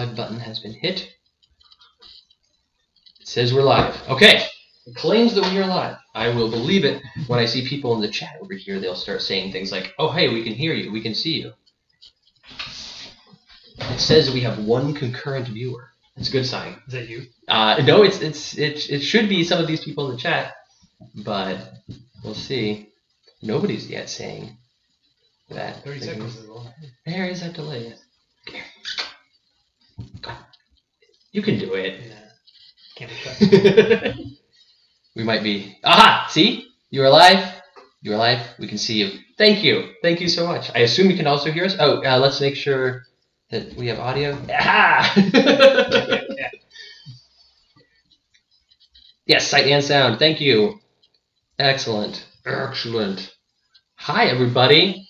live button has been hit. It says we're live. Okay. It claims that we are live. I will believe it when I see people in the chat over here. They'll start saying things like, oh, hey, we can hear you. We can see you. It says we have one concurrent viewer. It's a good sign. Is that you? No, it should be some of these people in the chat, but we'll see. Nobody's yet saying that. 30 seconds is all. There is that delay. Okay. You can do it. Nah, can't be shut. We might be. Aha! See? You are live. You are live. We can see you. Thank you. Thank you so much. I assume you can also hear us. Oh, let's make sure that we have audio. Aha! Yeah. Yes, sight and sound. Thank you. Excellent. Excellent. Hi, everybody.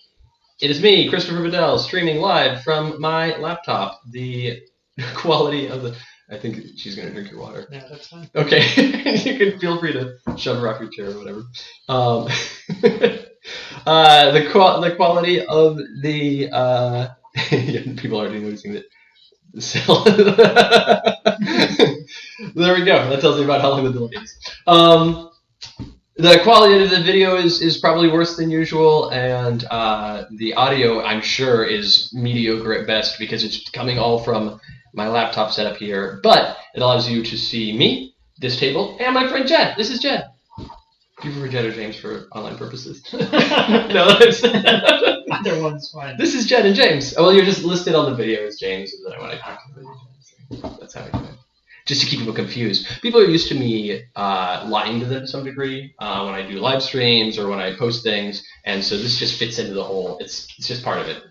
It is me, Christopher Badell, streaming live from my laptop. The quality of the... I think she's going to drink your water. Yeah, that's fine. Okay. You can feel free to shove her off your chair or whatever. The quality of the... people are already noticing that. There we go. That tells me about how long the delay is. The quality of the video is probably worse than usual, and the audio, I'm sure, is mediocre at best because it's coming all from my laptop setup here. But it allows you to see me, this table, and my friend Jed. This is Jed. Do you prefer Jed or James for online purposes? No, that's... Either one's fine. This is Jed and James. Oh, well, you're just listed on the video as James, and then when I talk to the video, that's how I do it. Just to keep people confused. People are used to me lying to them to some degree when I do live streams or when I post things, and so this just fits into the whole. It's just part of it.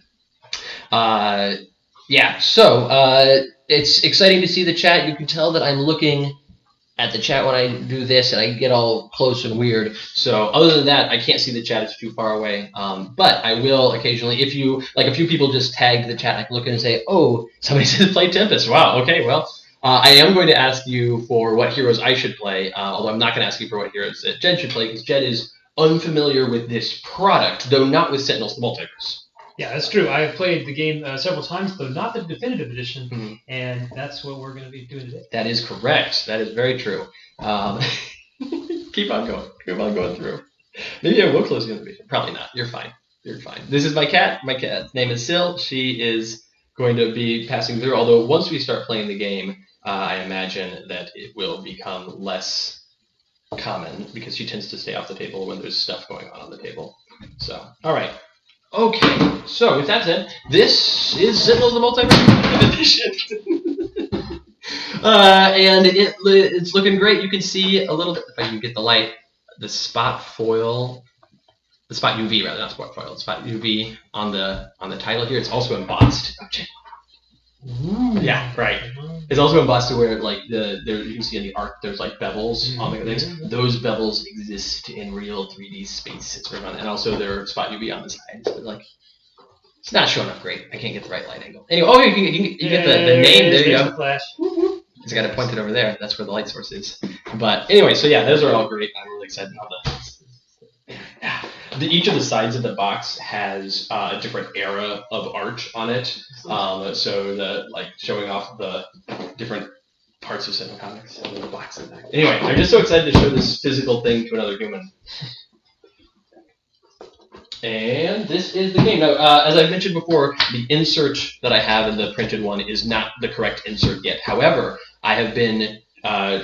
Yeah, so it's exciting to see the chat. You can tell that I'm looking at the chat when I do this, and I get all close and weird. So other than that, I can't see the chat. It's too far away. But I will occasionally, if you, like a few people just tagged the chat, I can look in and say, oh, somebody says play Tempest. Wow, okay, well, I am going to ask you for what heroes I should play, although I'm not going to ask you for what heroes that Jed should play, because Jed is unfamiliar with this product, though not with Sentinels the Multiverse. Yeah, that's true. I've played the game several times, though not the definitive edition, and that's what we're going to be doing today. That is correct. That is very true. Keep on going. Keep on going through. Maybe I will close the invitation. Probably not. You're fine. You're fine. This is my cat. My cat's name is Syl. She is going to be passing through, although once we start playing the game, I imagine that it will become less common because she tends to stay off the table when there's stuff going on the table. So, all right. Okay, so with that said, this is Sentinels the Multiverse edition. And it's looking great. You can see a little bit, if I can get the light, the spot foil, the spot UV rather, not spot foil, the spot UV on the title here. It's also embossed. Yeah, right. It's also embossed to where like you can see in the art there's like bevels on the things. Those bevels exist in real 3D space. It's very fun, and also there are spot UV on the sides. But like, it's not showing up great. I can't get the right light angle. Anyway, oh, you get the name. There you go. Flash. It's got it pointed over there. That's where the light source is. But anyway, so yeah, those are all great. I'm really excited about that. Each of the sides of the box has a different era of art on it, so the like showing off the different parts of Sentinel Comics and the box in there. Anyway, I'm just so excited to show this physical thing to another human. And this is the game. Now, as I've mentioned before, the insert that I have in the printed one is not the correct insert yet. However, I have been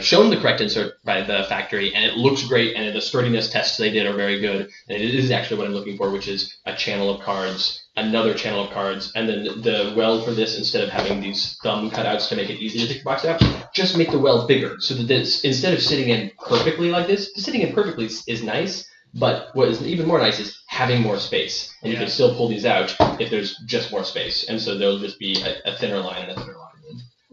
shown the correct insert by the factory, and it looks great, and the sturdiness tests they did are very good, and it is actually what I'm looking for, which is a channel of cards, another channel of cards, and then the well for this, instead of having these thumb cutouts to make it easy to take the box out, just make the well bigger, so that this, instead of sitting in perfectly like this, sitting in perfectly is nice, but what is even more nice is having more space, and you can still pull these out if there's just more space, and so there'll just be a thinner line and a thinner line.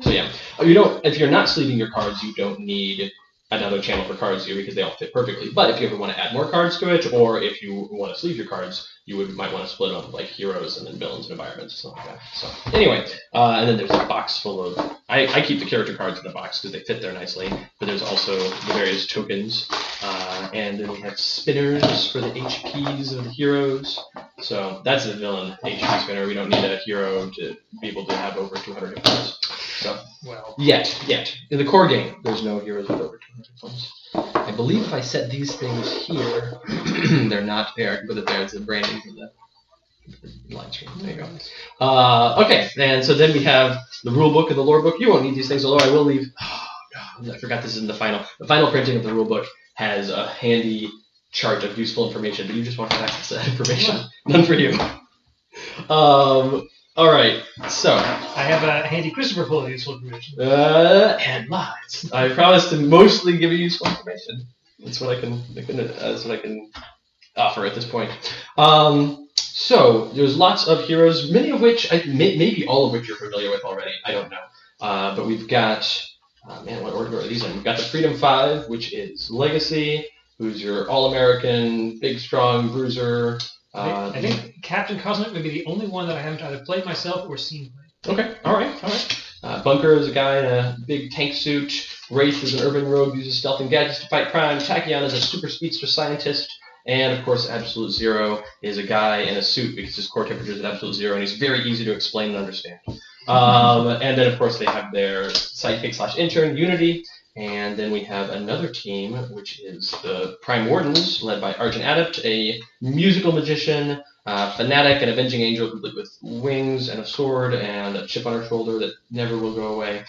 So yeah, if you're not sleeving your cards, you don't need another channel for cards here because they all fit perfectly. But if you ever want to add more cards to it, or if you want to sleeve your cards, you might want to split them up with like heroes and then villains and environments or something like that. So anyway, and then there's a box full of, I keep the character cards in the box because they fit there nicely, but there's also the various tokens, and then we have spinners for the HPs of the heroes. So that's the villain HP spinner. We don't need a hero to be able to have over 200 cards. So Yet. In the core game, there's no heroes with over 200 points. I believe if I set these things here, they're not there. I can put it there. It's the branding for the line screen. There you go. Okay, and so then we have the rule book and the lore book. You won't need these things, although I will leave. Oh, God, I forgot this is in the final. The final printing of the rule book has a handy chart of useful information, but you just want to have access to that information. None for you. All right, so I have a handy Christopher full of useful information. And lies. I promise to mostly give you useful information. That's what I can offer at this point. So there's lots of heroes, many of which, maybe all of which you're familiar with already. I don't know. But we've got, what order are these in? We've got the Freedom 5, which is Legacy, who's your all-American, big, strong bruiser. I think Captain Cosmic may be the only one that I haven't either played myself or seen play. Okay, all right. Bunker is a guy in a big tank suit. Wraith is an urban rogue, uses stealth and gadgets to fight crime. Tachyon is a super speedster scientist. And, of course, Absolute Zero is a guy in a suit because his core temperature is at absolute zero, and he's very easy to explain and understand. And then, of course, they have their sidekick/intern, Unity. And then we have another team, which is the Prime Wardens, led by Argent Adept, a musical magician, fanatic, and avenging angel complete with wings and a sword and a chip on her shoulder that never will go away.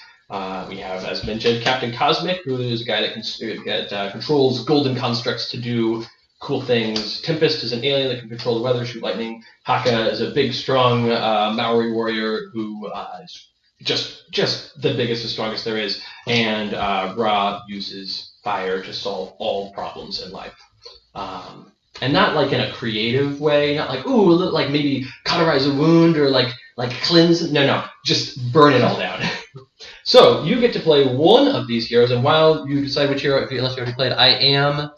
We have, as mentioned, Captain Cosmic, who is a guy that controls golden constructs to do cool things. Tempest is an alien that can control the weather, shoot lightning. Haka is a big, strong Maori warrior who is just the biggest and strongest there is. And Ra uses fire to solve all problems in life. And not like in a creative way, not like, ooh, like maybe cauterize a wound or like cleanse. No, just burn it all down. So you get to play one of these heroes, and while you decide which hero, unless you already played, I am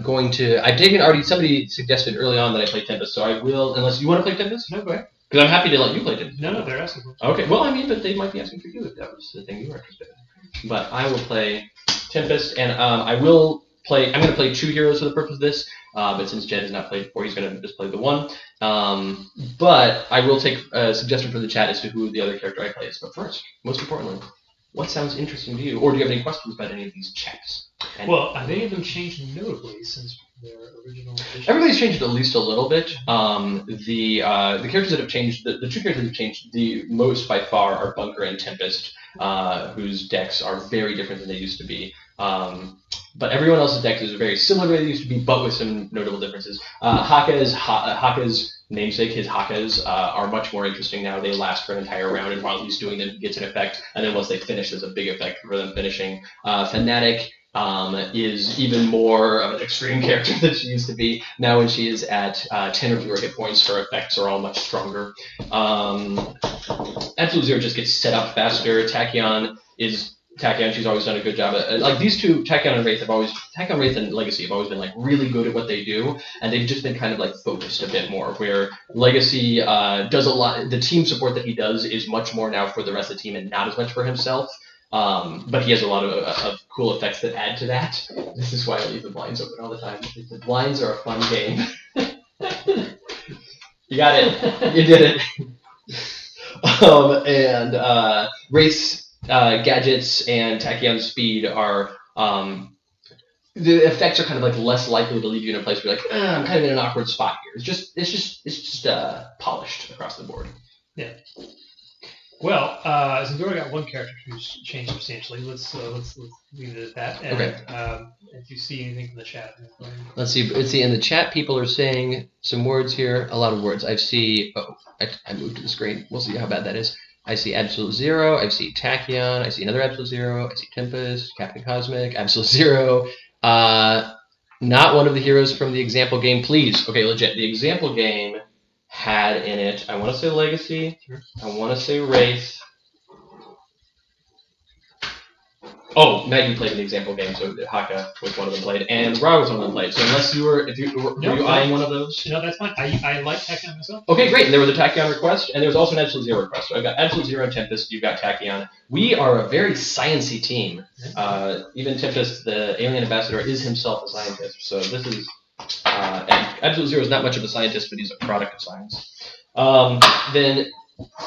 going to. I've taken already. Somebody suggested early on that I play Tempest, so I will. Unless you want to play Tempest, No, go ahead. because I'm happy to let you play Tempest. No, they're asking for. Okay. Well, I mean, but they might be asking for you if that was the thing you were interested in. But I will play Tempest, and I will play. I'm going to play two heroes for the purpose of this. But since Jed has not played before, he's going to just play the one. But I will take a suggestion from the chat as to who the other character I play is. But first, most importantly, what sounds interesting to you? Or do you have any questions about any of these chats? Well, have any of them changed notably since their original edition? Everybody's changed at least a little bit. The characters that have changed, the two characters that have changed the most by far are Bunker and Tempest, whose decks are very different than they used to be. But everyone else's decks is very similar to the way they used to be, but with some notable differences. Haka's namesake, his Hakas, are much more interesting now. They last for an entire round, and while he's doing them, he gets an effect, and then once they finish, there's a big effect for them finishing. Fanatic is even more of an extreme character than she used to be. Now when she is at 10 or fewer hit points, her effects are all much stronger. Absolute Zero just gets set up faster. Tachyon, she's always done a good job. Like these two, Tachyon and Wraith and Legacy have always been like really good at what they do, and they've just been kind of like focused a bit more. Where Legacy does a lot. The team support that he does is much more now for the rest of the team and not as much for himself. But he has a lot of cool effects that add to that. This is why I leave the blinds open all the time. The blinds are a fun game. You got it. You did it. And Wraith's gadgets and Tachyon's speed are the effects are kind of like less likely to leave you in a place where you're like, I'm kind of in an awkward spot here. It's just polished across the board. Yeah. Well, since we already got one character who's changed substantially, let's leave it at that. And, Okay. If you see anything from the chat, Let's see. In the chat, people are saying some words here. A lot of words. I moved to the screen. We'll see how bad that is. I see Absolute Zero. I see Tachyon. I see another Absolute Zero. I see Tempest, Captain Cosmic, Absolute Zero. Not one of the heroes from the example game, please. Okay, legit. The example game had in it, I want to say Legacy. Sure. I want to say Wraith. Oh, Maggie played an example game, so Haka was one of them played, and Ra was one of them played. So unless you were eyeing one of those? No, that's fine. I like Tachyon myself. Okay, great. And there was a Tachyon request, and there was also an Absolute Zero request. So I've got Absolute Zero and Tempest. You've got Tachyon. We are a very sciencey team. Even Tempest, the alien ambassador, is himself a scientist. So this is, and Absolute Zero is not much of a scientist, but he's a product of science. Then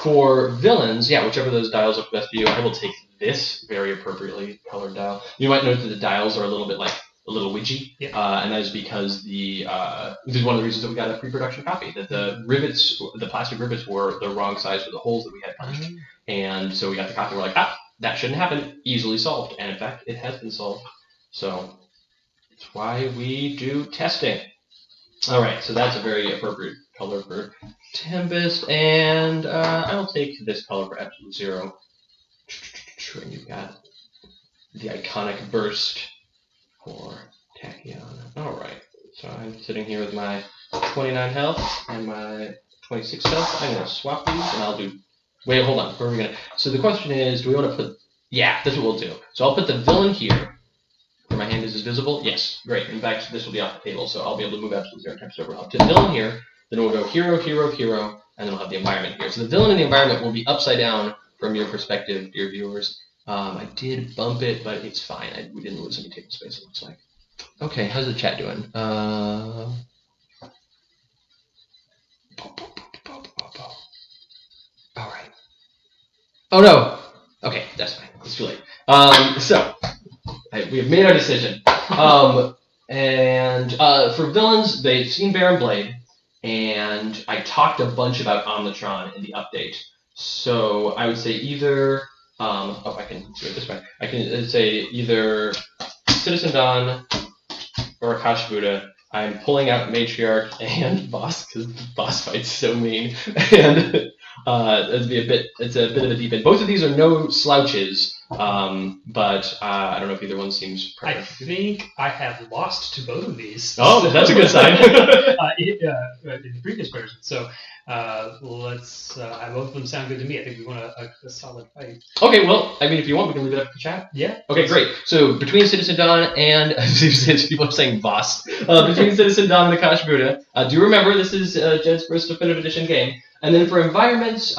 for villains, whichever of those dials look best for you, I will take this very appropriately colored dial. You might note that the dials are a little bit like a little widgy, and that is because this is one of the reasons that we got a pre-production copy. That the rivets, the plastic rivets, were the wrong size for the holes that we had punched, and so we got the copy. We're like, that shouldn't happen. Easily solved, and in fact, it has been solved. So that's why we do testing. All right, so that's a very appropriate color for Tempest, and I'll take this color for Absolute Zero. And you've got the iconic burst for Tachyon. All right, so I'm sitting here with my 29 health and my 26 health. I'm going to swap these, and I'll do... Wait, hold on. Where are we going to... So the question is, do we want to put... Yeah, that's what we'll do. So I'll put the villain here, where my hand is visible. Yes, great. In fact, this will be off the table, so I'll be able to move Absolute Zero Tempest over. I'll put the villain here, then we'll go hero, hero, hero, and then we'll have the environment here. So the villain and the environment will be upside down from your perspective, dear viewers. I did bump it, but it's fine. We didn't lose any table space, it looks like. Okay, how's the chat doing? All right. Oh no. Okay, that's fine. It's too late. We have made our decision. For villains, they've seen Baron Blade, and I talked a bunch about Omnitron in the update. So I would say either. I can do it this way. I can say either Citizen Dawn or Akash Buddha. I'm pulling out Matriarch and Boss because the boss fight's so mean, and it's a bit of a deep end. Both of these are no slouches, but I don't know if either one seems perfect. I think I have lost to both of these. Oh, so, that's a good sign. In the previous version. So let's. Both of them sound good to me. I think we want a solid fight. Okay, well, I mean, if you want, we can leave it up to chat. Yeah. Okay, great. So between Citizen Dawn and people are saying boss. Between Citizen Dawn and Akash Buddha, do remember this is Jed's first definitive edition game. And then for environments,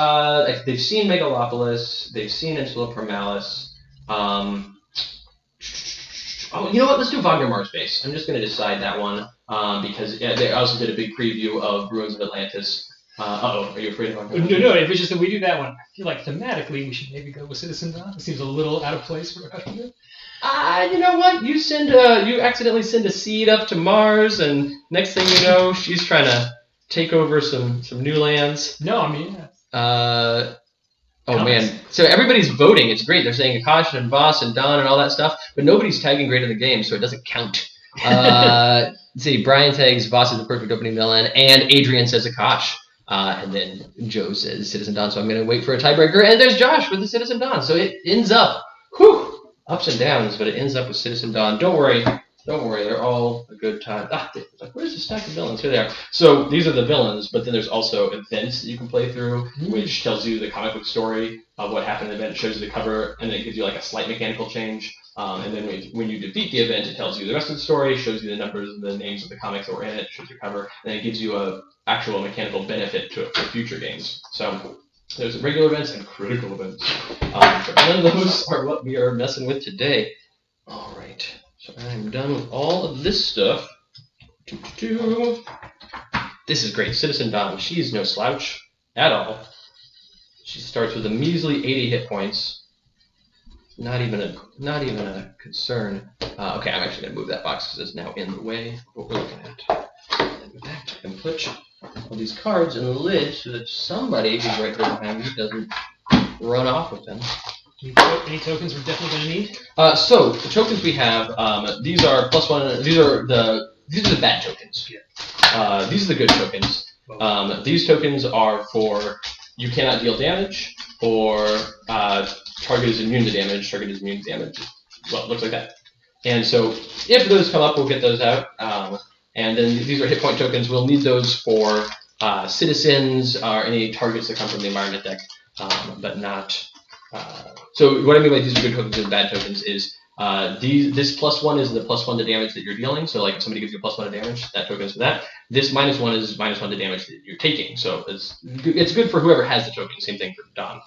they've seen Megalopolis, they've seen Insula Primalis. You know what? Let's do Wagner Mars Base. I'm just going to decide that one because they also did a big preview of Ruins of Atlantis. Are you afraid of Wagner Mars? No, if it's just that we do that one, I feel like thematically we should maybe go with Citizen Dawn. It seems a little out of place for Akash Buddha. You know what? You accidentally send a seed up to Mars, and next thing you know, she's trying to take over some new lands. No, I mean, man. So everybody's voting. It's great. They're saying Akash and Voss and Don and all that stuff, but nobody's tagging great in the game, so it doesn't count. Let's see. Brian tags Voss as the perfect opening villain, and Adrian says Akash. And then Joe says Citizen Dawn, so I'm going to wait for a tiebreaker. And there's Josh with the Citizen Dawn. So it ends up, ups and downs, but it ends up with Citizen Dawn. Don't worry, they're all a good time. Where's the stack of villains? Here they are. So these are the villains, but then there's also events that you can play through, which tells you the comic book story of what happened in the event. It shows you the cover, and then it gives you like a slight mechanical change. And then when you defeat the event, it tells you the rest of the story, shows you the numbers and the names of the comics that were in it, shows your cover, and then it gives you a actual mechanical benefit to it for future games. So there's regular events and critical events. But none of those are what we are messing with today. All right. So I'm done with all of this stuff. This is great. Citizen Dawn. She's no slouch at all. She starts with a measly 80 hit points. Not even a concern. Okay, I'm actually going to move that box because it's now in the way of what we're looking at. And with that, I can put all these cards in the lid so that somebody who's right there behind me doesn't run off with them. Any tokens we're definitely going to need? So the tokens we have, these are +1. These are the bad tokens. Yeah. These are the good tokens. These tokens are for you cannot deal damage, or target is immune to damage. Target is immune to damage. Well, it looks like that. And so if those come up, we'll get those out. And then these are hit point tokens. We'll need those for citizens or any targets that come from the environment deck, but not. So what I mean by these are good tokens and bad tokens is this +1 is the +1 to damage that you're dealing. So like if somebody gives you +1 to damage, that token is for that. This -1 is -1 to damage that you're taking. So it's good for whoever has the token. Same thing for Dom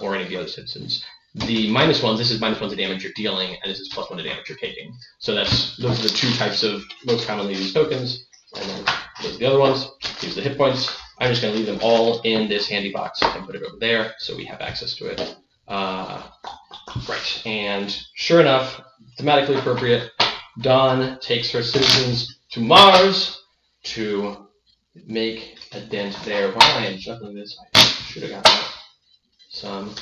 or any of the other citizens. The -1s, this is -1 to damage you're dealing, and this is +1 to damage you're taking. So those are the two types of most commonly used tokens. And then those are the other ones. These are the hit points. I'm just going to leave them all in this handy box and put it over there so we have access to it. Right, and sure enough, thematically appropriate, Dawn takes her citizens to Mars to make a dent there. While I am shuffling this, I should have gotten some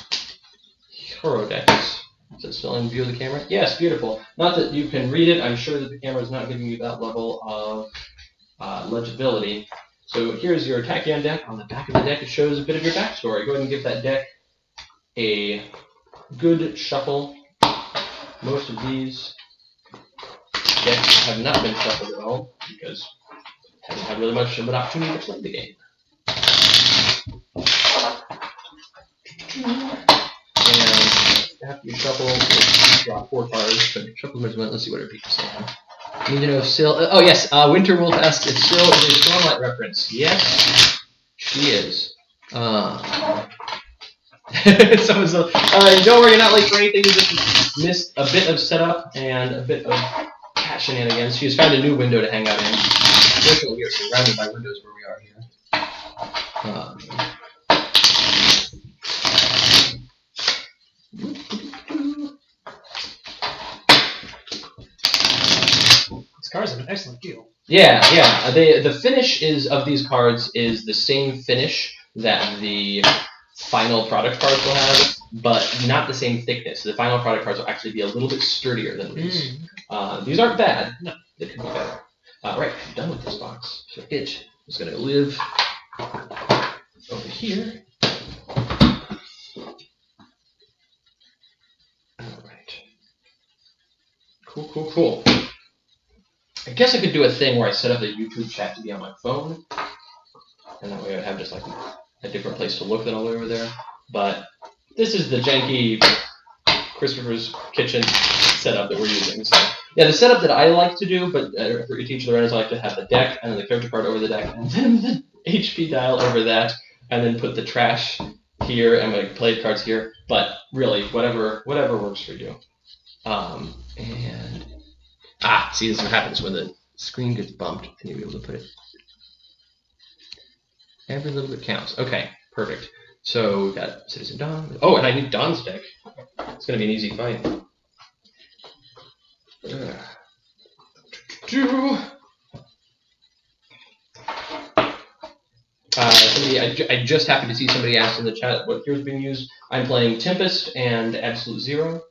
hero decks. Is it still in view of the camera? Yes, beautiful. Not that you can read it. I'm sure that the camera is not giving you that level of legibility. So here's your Tachyon deck. On the back of the deck, it shows a bit of your backstory. Go ahead and give that deck a good shuffle. Most of these decks have not been shuffled at all because I haven't had really much of an opportunity to play the game. And after you shuffle, you draw 4 cards, but shuffle them as well. Let's see what our people say. Need to know if Syl. Oh yes, Winter Wolf asks if Syl is a Stormlight reference. Yes, she is. So, don't worry, you're not late for anything. You just missed a bit of setup and a bit of cat shenanigans. She's found a new window to hang out in. Fortunately, we are surrounded by windows where we are here. These cards have an excellent feel. Yeah. The finish of these cards is the same finish that the final product cards will have, but not the same thickness. The final product cards will actually be a little bit sturdier than these. These aren't bad. No, they could be better. Right, I'm done with this box. So it is going to live over here. Alright. Cool. I guess I could do a thing where I set up the YouTube chat to be on my phone, and that way I would have just like a different place to look than all the way over there. But this is the janky Christopher's Kitchen setup that we're using. So yeah, the setup that I like to do, but for each of the runners, I like to have the deck and then the character card over the deck, and then the HP dial over that, and then put the trash here and my played cards here. But really, whatever works for you. See, this is what happens when the screen gets bumped, and you'll be able to put it. Every little bit counts. Okay, perfect. So we've got Citizen Dawn. Oh, and I need Dawn's deck. It's going to be an easy fight. I just happened to see somebody asked in the chat what heroes being used. I'm playing Tempest and Absolute Zero,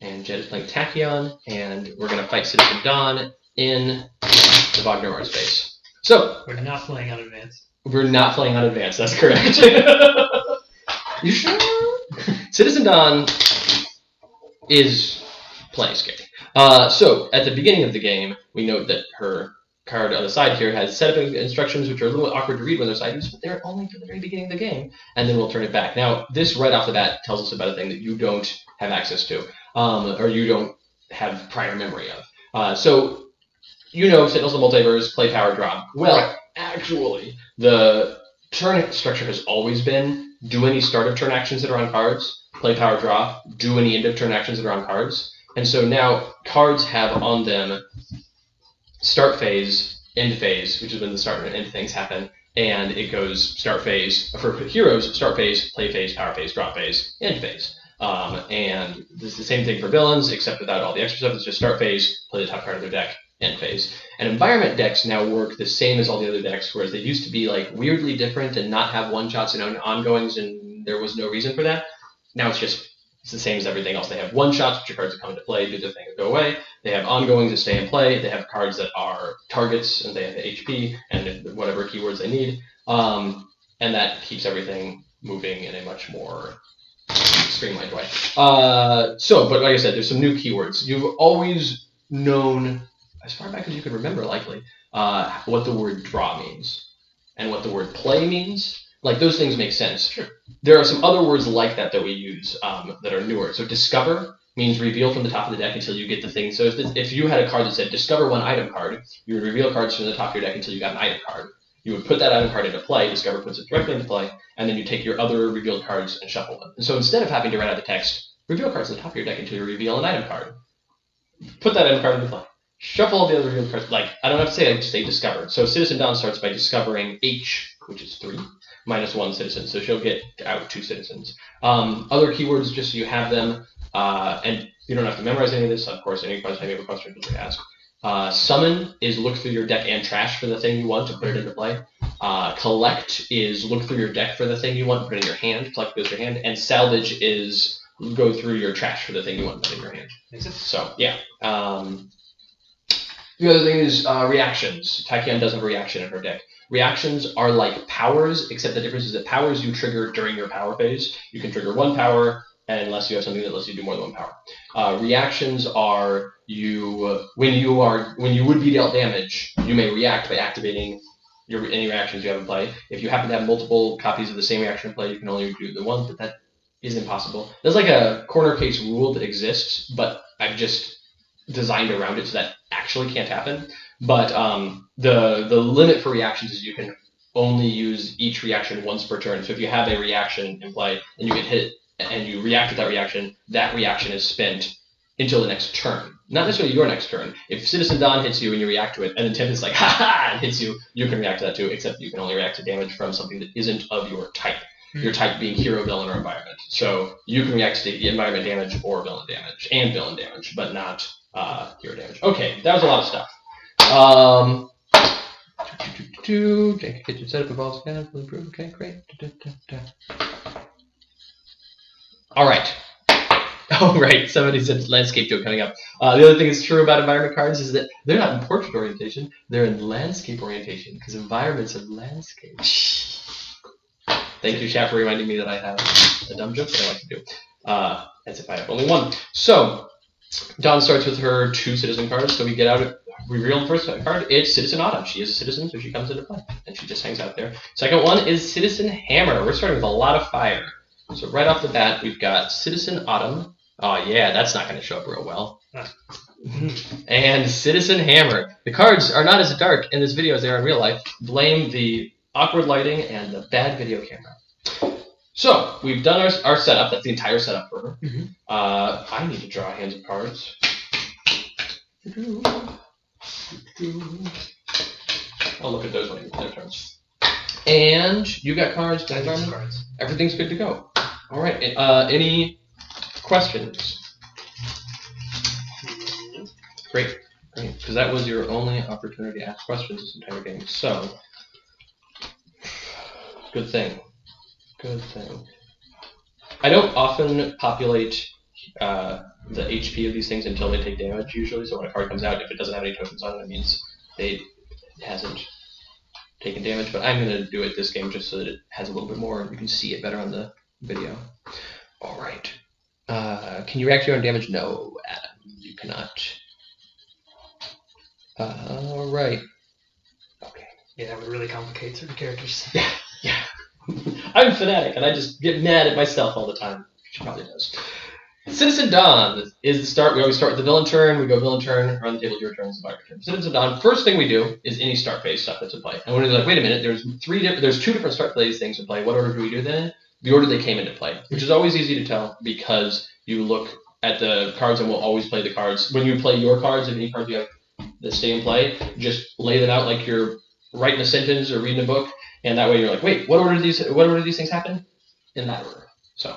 and Jed is playing Tachyon, and we're going to fight Citizen Dawn in the Wagner Mars space. So we're not playing on advance. We're not playing on advance. That's correct. You sure? Citizen Dawn is playing scary. So at the beginning of the game, we note that her card on the side here has setup instructions, which are a little awkward to read when they're side views, but they're only for the very beginning of the game, and then we'll turn it back. Now, this right off the bat tells us about a thing that you don't have access to, or you don't have prior memory of. So, Sentinels of the Multiverse, play, power, drop. Well, actually, the turn structure has always been do any start of turn actions that are on cards, play, power, draw, do any end of turn actions that are on cards. And so now cards have on them start phase, end phase, which is when the start and end things happen, and it goes start phase, for heroes, start phase, play phase, power phase, drop phase, end phase. And this is the same thing for villains, except without all the extra stuff. It's just start phase, play the top card of their deck, end phase. And environment decks now work the same as all the other decks, whereas they used to be like weirdly different and not have one-shots and ongoings, and there was no reason for that. Now it's the same as everything else. They have one-shots, which are cards that come into play, do their thing, and go away. They have ongoings that stay in play. They have cards that are targets, and they have the HP and whatever keywords they need. And that keeps everything moving in a much more streamlined way. But like I said, there's some new keywords. You've always known, as far back as you can remember, likely, what the word draw means and what the word play means. Like, those things make sense. Sure. There are some other words like that we use that are newer. So discover means reveal from the top of the deck until you get the thing. So if you had a card that said discover one item card, you would reveal cards from the top of your deck until you got an item card. You would put that item card into play, discover puts it directly into play, and then you take your other revealed cards and shuffle them. And so instead of having to write out the text, reveal cards on the top of your deck until you reveal an item card. Put that item card into play. Shuffle all the other revealed cards. Like, I don't have to say, I just say discover. So Citizen Dawn starts by discovering H, which is 3. -1 citizen, so she'll get out 2 citizens. Other keywords, just so you have them, And you don't have to memorize any of this. Of course, any question, any question, just ask. Summon is look through your deck and trash for the thing you want to put it into play. Collect is look through your deck for the thing you want, put it in your hand. Collect goes to your hand. And salvage is go through your trash for the thing you want, put it in your hand. Makes sense. So, yeah. The other thing is reactions. Tachyon does have a reaction in her deck. Reactions are like powers, except the difference is that powers you trigger during your power phase. You can trigger one power, unless you have something that lets you do more than one power. Reactions are when you would be dealt damage, you may react by activating any reactions you have in play. If you happen to have multiple copies of the same reaction in play, you can only do the one, but that is impossible. There's like a corner case rule that exists, but I've just designed around it so that actually can't happen. But the limit for reactions is you can only use each reaction once per turn. So if you have a reaction in play and you get hit and you react with that reaction is spent until the next turn. Not necessarily your next turn. If Citizen Dawn hits you and you react to it, and then Tempest is like, ha ha, and hits you, you can react to that too, except you can only react to damage from something that isn't of your type. Your type being hero, villain, or environment. So you can react to the environment damage or villain damage, but not hero damage. Okay, that was a lot of stuff. Kitchen setup involves improve. Okay, great. All right. Oh, right. Somebody said landscape joke coming up. The other thing that's true about environment cards is that they're not in portrait orientation. They're in landscape orientation because environments are landscape. Thank you, chat, for reminding me that I have a dumb joke that I like to do. As if I have only one. So, Dawn starts with her 2 citizen cards. So we reveal the first card. It's Citizen Autumn. She is a citizen, so she comes into play. And she just hangs out there. Second one is Citizen Hammer. We're starting with a lot of fire. So right off the bat, we've got Citizen Autumn. Oh, yeah, that's not going to show up real well. And Citizen Hammer. The cards are not as dark in this video as they are in real life. Blame the awkward lighting and the bad video camera. So we've done our setup. That's the entire setup for her. Mm-hmm. I need to draw hands of cards. I'll look at those when I get their turns. And you got cards. Cards. Everything's good to go. All right. Any questions? Great. Because that was your only opportunity to ask questions this entire game. So. Good thing. I don't often populate the HP of these things until they take damage, usually. So when a card comes out, if it doesn't have any tokens on it, it means it hasn't taken damage. But I'm going to do it this game just so that it has a little bit more and you can see it better on the video. All right. Can you react to your own damage? No, Adam, you cannot. All right. Okay. Yeah, that would really complicate certain characters. Yeah. I'm a fanatic, and I just get mad at myself all the time. She probably does. Citizen Dawn is the start. We always start with the villain turn. We go villain turn, run the table, your turn, survivor turn. Citizen Dawn, first thing we do is any start phase stuff that's in play. And when we're like, wait a minute, there's 2 different start phase things in play. What order do we do then? The order they came into play, which is always easy to tell because you look at the cards and we'll always play the cards. When you play your cards, and any cards you have that stay in play, just lay them out like you're writing a sentence or reading a book. And that way you're like, wait, what order do these things happen? In that order. So,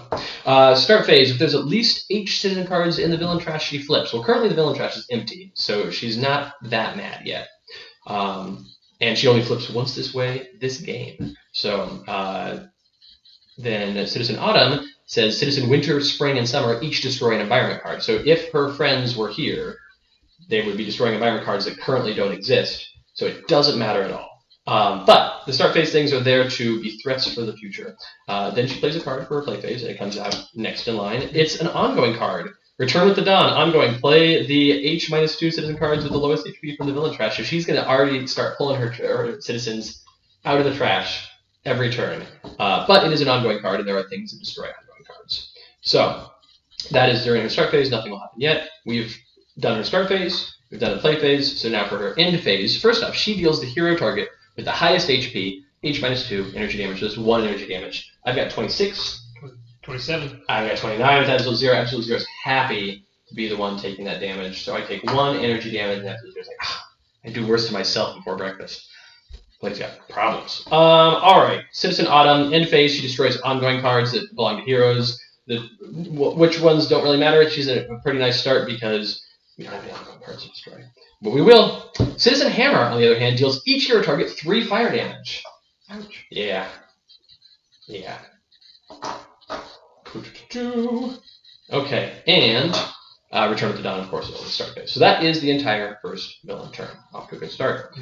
start phase. If there's at least 8 citizen cards in the villain trash, she flips. Well, currently the villain trash is empty, so she's not that mad yet. And she only flips once this game. So, then Citizen Autumn says Citizen Winter, Spring, and Summer each destroy an environment card. So if her friends were here, they would be destroying environment cards that currently don't exist. So it doesn't matter at all. But the start phase things are there to be threats for the future. Then she plays a card for her play phase, and it comes out next in line. It's an ongoing card. Return with the Dawn, ongoing. Play the H-2 citizen cards with the lowest HP from the villain trash. So she's going to already start pulling her citizens out of the trash every turn. But it is an ongoing card, and there are things that destroy ongoing cards. So that is during her start phase. Nothing will happen yet. We've done her start phase. We've done a play phase. So now for her end phase, first off, she deals the hero target with the highest HP, H-2 energy damage. So that's 1 energy damage. I've got 26. 27. I've got 29 with Absolute Zero. Absolute Zero is happy to be the one taking that damage. So I take 1 energy damage, and Absolute Zero is like, I do worse to myself before breakfast. Blake's got problems. All right. Citizen Autumn, end phase. She destroys ongoing cards that belong to heroes. which ones don't really matter. She's a pretty nice start because we don't have any ongoing cards to destroy. But we will. Citizen Hammer, on the other hand, deals each hero target 3 fire damage. Ouch. Yeah. Okay, and Return of the Dawn, of course, is the start phase. So that is the entire first villain turn. Off to a good start.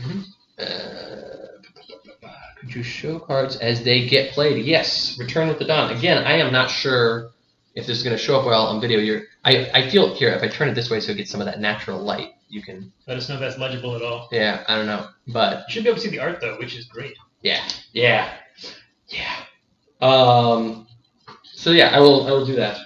Could you show cards as they get played? Yes. Return with the Dawn. Again, I am not sure if this is going to show up well on video. I feel here, if I turn it this way so it gets some of that natural light, you can... Let us know if that's legible at all. Yeah, I don't know. But... You should be able to see the art, though, which is great. Yeah. So yeah, I will do that.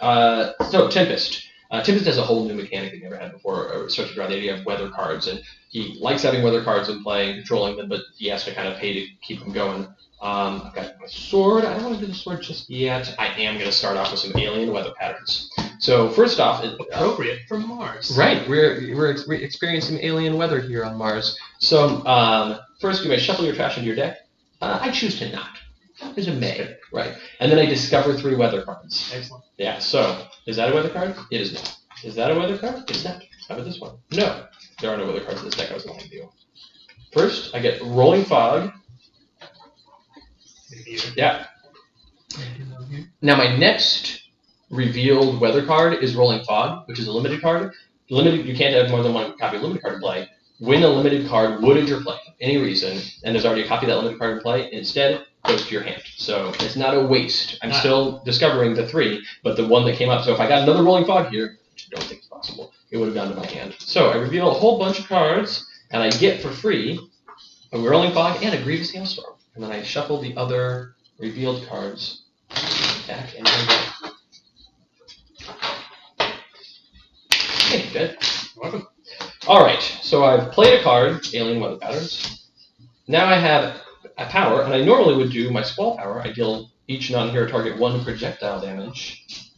So Tempest. Tempest has a whole new mechanic he never had before. Starts to draw the idea of weather cards, and he likes having weather cards in play and controlling them, but he has to kind of pay to keep them going. I've got my sword. I don't want to do the sword just yet. I am going to start off with some alien weather patterns. So first off, appropriate for Mars. Right, we're experiencing alien weather here on Mars. So first, you may shuffle your trash into your deck. I choose to not. There's a may, right? And then I discover 3 weather cards. Excellent. Yeah. So is that a weather card? It is not. Is that a weather card? It's not. How about this one? No, there are no weather cards in this deck. I was lying to you. First, I get Rolling Fog. Yeah. Now my next revealed weather card is Rolling Fog, which is a limited card. Limited, you can't have more than one copy of limited card in play. When a limited card would enter play, for any reason, and there's already a copy of that limited card in play, instead goes to your hand. So it's not a waste. I'm still discovering the 3, but the one that came up. So if I got another Rolling Fog here, which I don't think is possible, it would have gone to my hand. So I reveal a whole bunch of cards, and I get for free a Rolling Fog and a Grievous Hailstorm. And then I shuffle the other revealed cards back in my deck. Thank you, Jed. You're welcome. All right, so I've played a card, Alien Weather Patterns. Now I have a power, and I normally would do my Squall power. I deal each non-hero target 1 projectile damage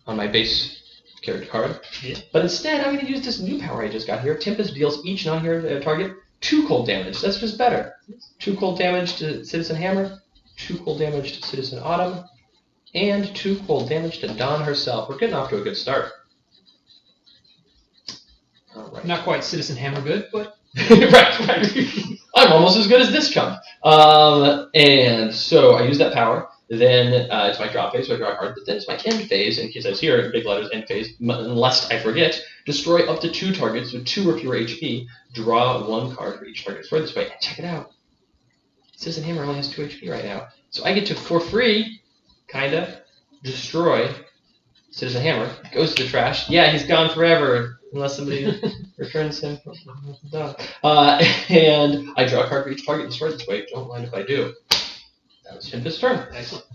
on my base character card. Yeah. But instead, I'm going to use this new power I just got here. Tempest deals each non-hero target 2 cold damage. That's just better. 2 cold damage to Citizen Hammer, 2 cold damage to Citizen Autumn, and 2 cold damage to Dawn herself. We're getting off to a good start. All right. Not quite Citizen Hammer good, but... right. I'm almost as good as this chump. And so I use that power. Then it's my draw phase, so I draw a card. But then it's my end phase, and it says here in big letters, end phase, lest I forget, destroy up to 2 targets with 2 or fewer HP. Draw 1 card for each target destroyed this way. And check it out. Citizen Hammer only has 2 HP right now. So I get to, for free, kinda, destroy Citizen Hammer. Goes to the trash. Yeah, he's gone forever. Unless somebody returns him. And I draw a card for each target destroyed this way. Don't mind if I do. That was Tempest Turn. Excellent.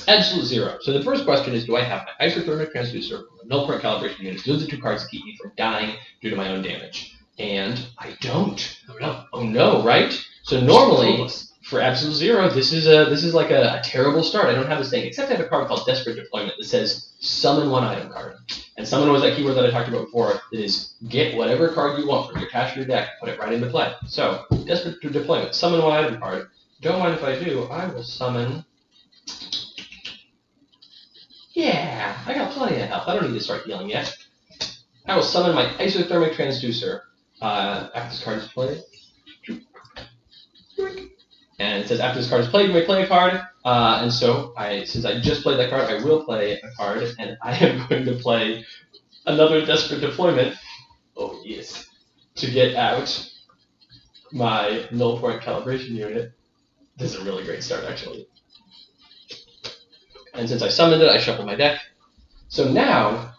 Absolute 0. So the first question is, do I have my isothermic transducer from a null point calibration unit? Those are 2 cards that keep me from dying due to my own damage. And I don't. Oh no. Oh no, right? So normally, for Absolute 0, this is like a terrible start. I don't have this thing, except I have a card called Desperate Deployment that says summon 1 item card. And summon was that keyword that I talked about before. That is, get whatever card you want from your cache or your deck, put it right into play. So, Desperate Deployment, summon 1 item card. Don't mind if I do. I will summon... Yeah, I got plenty of health. I don't need to start healing yet. I will summon my Isothermic Transducer after this card is played. And it says after this card is played, you may play a card. And so, since I just played that card, I will play a card, and I am going to play another Desperate Deployment. Oh yes, to get out my null point calibration unit. This is a really great start, actually. And since I summoned it, I shuffle my deck. So now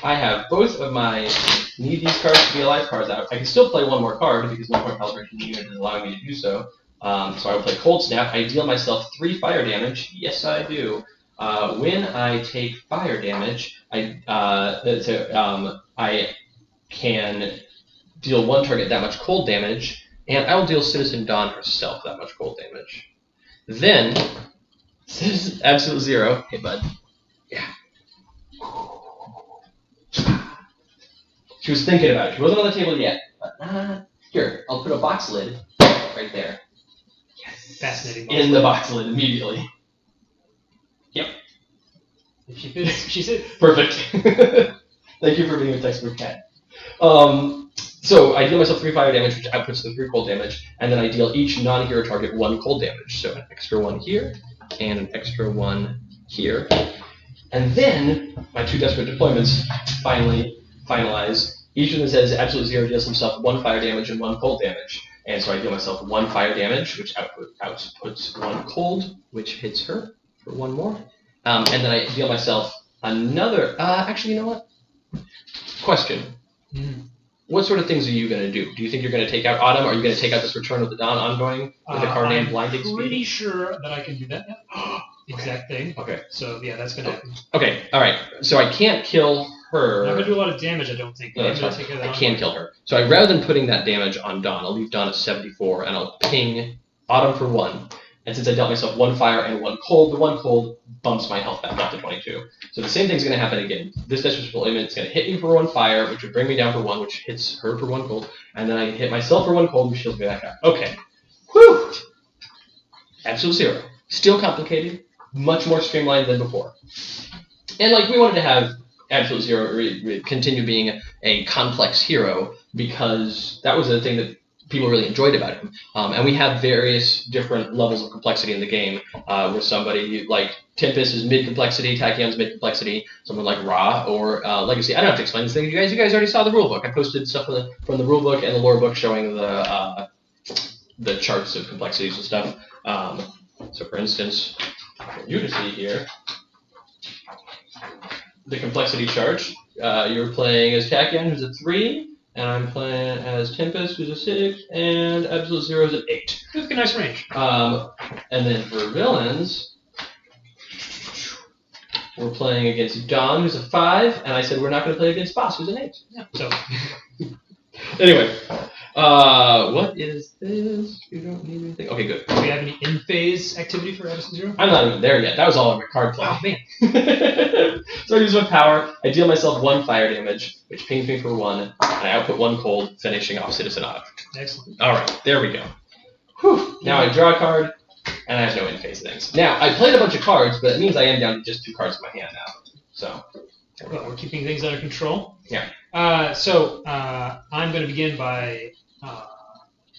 I have both of my need these cards to be alive cards out. I can still play 1 more card because null point calibration unit is allowing me to do so. So I will play Cold Snap. I deal myself 3 fire damage. Yes, I do. When I take fire damage, I can deal 1 target that much cold damage, and I will deal Citizen Dawn herself that much cold damage. Then, Absolute 0. Hey, bud. Yeah. She was thinking about it. She wasn't on the table yet. But, here, I'll put a box lid right there. Fascinating. In the box lid immediately. Yep. If she fits, she's it. Perfect. Thank you for being a textbook cat. So I deal myself 3 fire damage, which outputs the 3 cold damage, and then I deal each non-hero target 1 cold damage. So an extra 1 here, and an extra 1 here. And then my 2 desperate deployments finally finalize. Each of them says absolute 0 deals himself 1 fire damage and 1 cold damage. And so I deal myself 1 fire damage, which outputs 1 cold, which hits her for 1 more. And then I deal myself another. Actually, you know what? Question. What sort of things are you going to do? Do you think you're going to take out Autumn? Are you going to take out this Return of the Dawn ongoing with a card named Blinding Speed? I'm pretty sure that I can do that now. Exact thing. Okay. So, yeah, that's going to happen. Okay, alright. So I can't kill her. I'm not going to do a lot of damage, I don't think. No, that's fine. I can kill her. So rather than putting that damage on Dawn, I'll leave Dawn at 74, and I'll ping Autumn for 1. And since I dealt myself 1 fire and 1 cold, the 1 cold bumps my health back up to 22. So the same thing's going to happen again. This desperate deployment is going to hit me for 1 fire, which would bring me down for 1, which hits her for 1 cold. And then I hit myself for 1 cold, which shields me back up. Okay. Whew! Absolute 0. Still complicated. Much more streamlined than before. And like we wanted to have Absolute 0 continue being a complex hero because that was the thing that people really enjoyed about him. And we have various different levels of complexity in the game where somebody like Tempest is mid-complexity, Tachyon's mid-complexity, someone like Ra or Legacy. I don't have to explain this thing to you guys. You guys already saw the rulebook. I posted stuff from the rulebook and the lore book showing the charts of complexities and stuff. So for instance, for you to see here, the complexity chart. You're playing as Tachyon, who's a 3. And I'm playing as Tempest, who's a 6, and Absolute 0 is an 8. That's a nice range. And then for villains, we're playing against Dawn, who's a 5, and I said we're not going to play against Boss, who's an 8. Yeah. So anyway, what is this? You don't need anything. Okay, good. Do we have any in-phase activity for Absolute 0? I'm not even there yet. That was all in my card play. Oh, man. So I use my power. I deal myself 1 fire damage, which pings me for 1, and I output 1 cold, finishing off Citizen Autumn. Excellent. All right, there we go. Whew. Now I draw a card, and I have no in-phase things. Now, I played a bunch of cards, but it means I am down to just 2 cards in my hand now. So, well, we're keeping things under control. Yeah. I'm going to begin by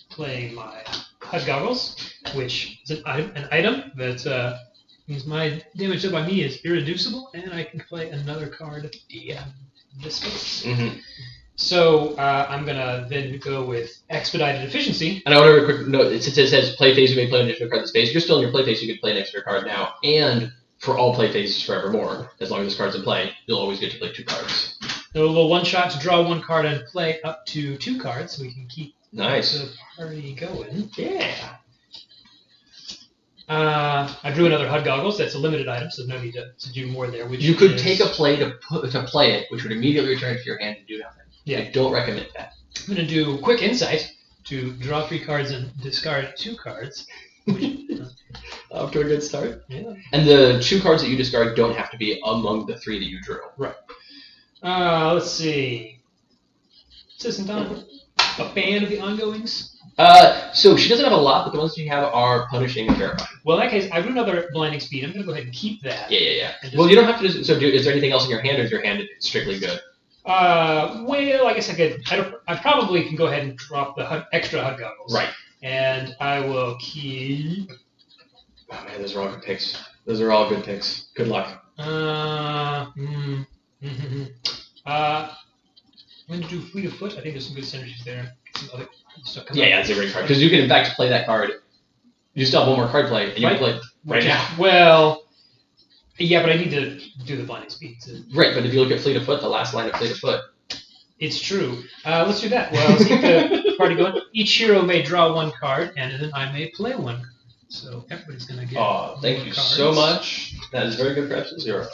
playing my HUD goggles, which is an item that means my damage done by me is irreducible, and I can play another card in this space. Mm-hmm. So I'm going to then go with Expedited Efficiency. And I want to quick note, since it says play phase, you may play an additional card in the space. You're still in your play phase, you can play an extra card now. And for all play phases forevermore, as long as this card's in play, you'll always get to play 2 cards. So a little one-shot to draw 1 card and play up to 2 cards, so we can keep the party going. Yeah. I drew another HUD goggles. That's a limited item, so no need to do more there. Which you could take a play to play it, which would immediately return it to your hand and do nothing. Yeah. I don't recommend that. I'm going to do Quick Insight to draw 3 cards and discard 2 cards. Off to a good start. Yeah. And the 2 cards that you discard don't have to be among the 3 that you drew. Right. Let's see. Citizen Dawn, a fan of the ongoings? So she doesn't have a lot, but the ones you have are punishing and terrifying. Well, in that case, I drew another Blinding Speed. I'm going to go ahead and keep that. Yeah. Well, you don't have to. Is there anything else in your hand, or is your hand strictly good? Well, I guess I could. I probably can go ahead and drop the extra HUD goggles. Right. And I will keep. Oh man, those are all good picks. Those are all good picks. Good luck. I'm going to do Fleet of Foot. I think there's some good synergies there. Some other stuff coming Yeah, that's a great card. Because you can, in fact, play that card. You still have 1 more card play, and you can play it right now. Well, yeah, but I need to do the Blinding Speed. Right, but if you look at Fleet of Foot, the last line of Fleet of Foot. It's true. Let's do that. Well, let's keep the party going. Each hero may draw 1 card, and then I may play 1 card. So everybody's going to get thank you so much. That is very good for Absolute 0.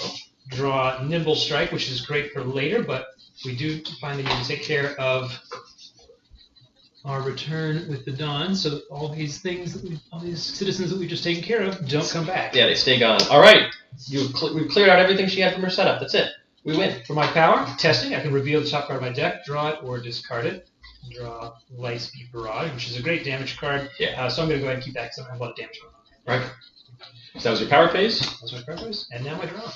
Draw Nimble Strike, which is great for later, but we do finally need to take care of our return with the Dawn, so all these things, all these citizens that we've just taken care of don't come back. Yeah, they stay gone. All right. We've cleared out everything she had from her setup. That's it. We win. For my power, testing, I can reveal the top card of my deck, draw it, or discard it. draw Lightspeed Barrage, which is a great damage card. Yeah. So I'm going to go ahead and keep that because I don't have a lot of damage going on. Right. So that was your power phase. That's my power phase, and now my draw.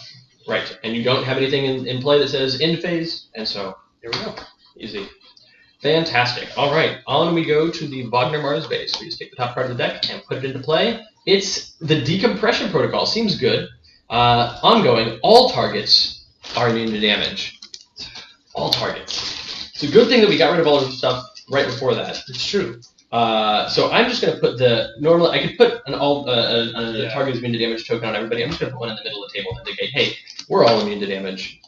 Right. And you don't have anything in play that says end phase, and so There we go. easy. Fantastic. All right. On we go to the Wagner Mars base. We just take the top card of the deck and put it into play. It's the Decompression Protocol. Seems good. Ongoing. All targets are immune to damage. All targets. It's a good thing that we got rid of all of the stuff right before that. It's true. So I'm just going to put I could put a target is immune to damage token on everybody. I'm just going to put one in the middle of the table to indicate, hey, we're all immune to damage.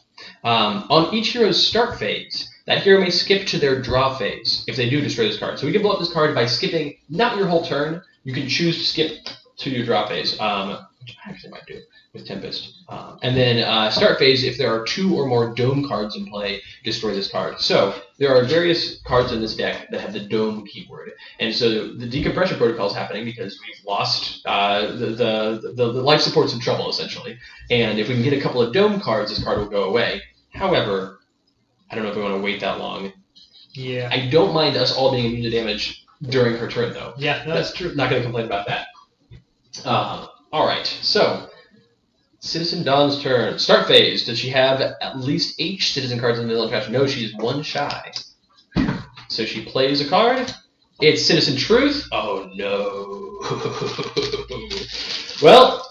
On each hero's start phase, that hero may skip to their draw phase if they do destroy this card. So we can blow up this card by skipping not your whole turn. You can choose to skip to your draw phase, which I actually might do with Tempest. And then start phase, if there are 2 or more Dome cards in play, destroy this card. So there are various cards in this deck that have the Dome keyword. And so the Decompression Protocol is happening because we've lost the life support's in trouble, essentially. And if we can get a couple of Dome cards, this card will go away. However, I don't know if we want to wait that long. Yeah. I don't mind us all being immune to damage during her turn, though. Yeah, that's true. Not going to complain about that. All right, so Citizen Dawn's turn. Start phase. Does she have at least 8 citizen cards in the middle of the trash? No, she's 1 shy. So she plays a card. It's Citizen Truth. Oh, no. Well,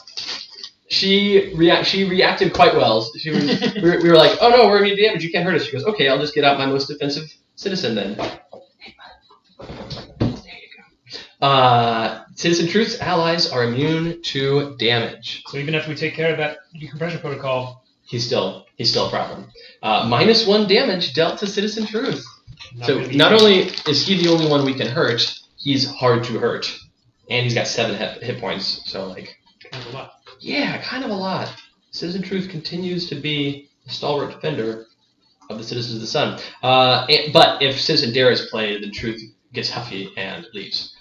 she reacted quite well. We were like, oh, no, we're immune to damage. You can't hurt us. She goes, okay, I'll just get out my most defensive citizen then. Citizen Truth's allies are immune to damage. So even after we take care of that Decompression Protocol, He's still a problem. -1 damage dealt to Citizen Truth. So not only is he the only one we can hurt, he's hard to hurt, and he's got 7 hit points. So like, kind of a lot. Yeah, kind of a lot. Citizen Truth continues to be a stalwart defender of the Citizens of the Sun. But if Citizen Dare is played, then Truth gets huffy and leaves.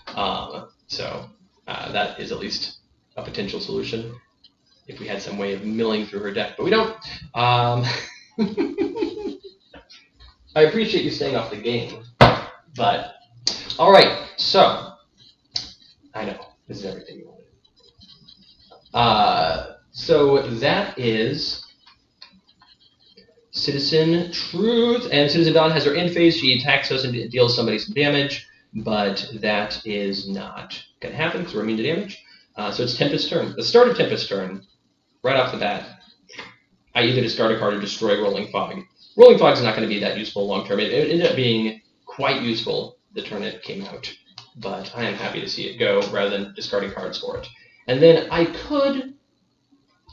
So that is at least a potential solution if we had some way of milling through her deck, but we don't. I appreciate you staying off the game, but all right. So I know this is everything you wanted. So that is Citizen Truth, and Citizen Dawn has her end phase. She attacks us and deals somebody some damage. But that is not going to happen because we're immune to damage. So it's Tempest Turn. The start of Tempest Turn, right off the bat, I either discard a card or destroy Rolling Fog. Rolling Fog is not going to be that useful long term. It ended up being quite useful the turn it came out, but I am happy to see it go rather than discarding cards for it. And then I could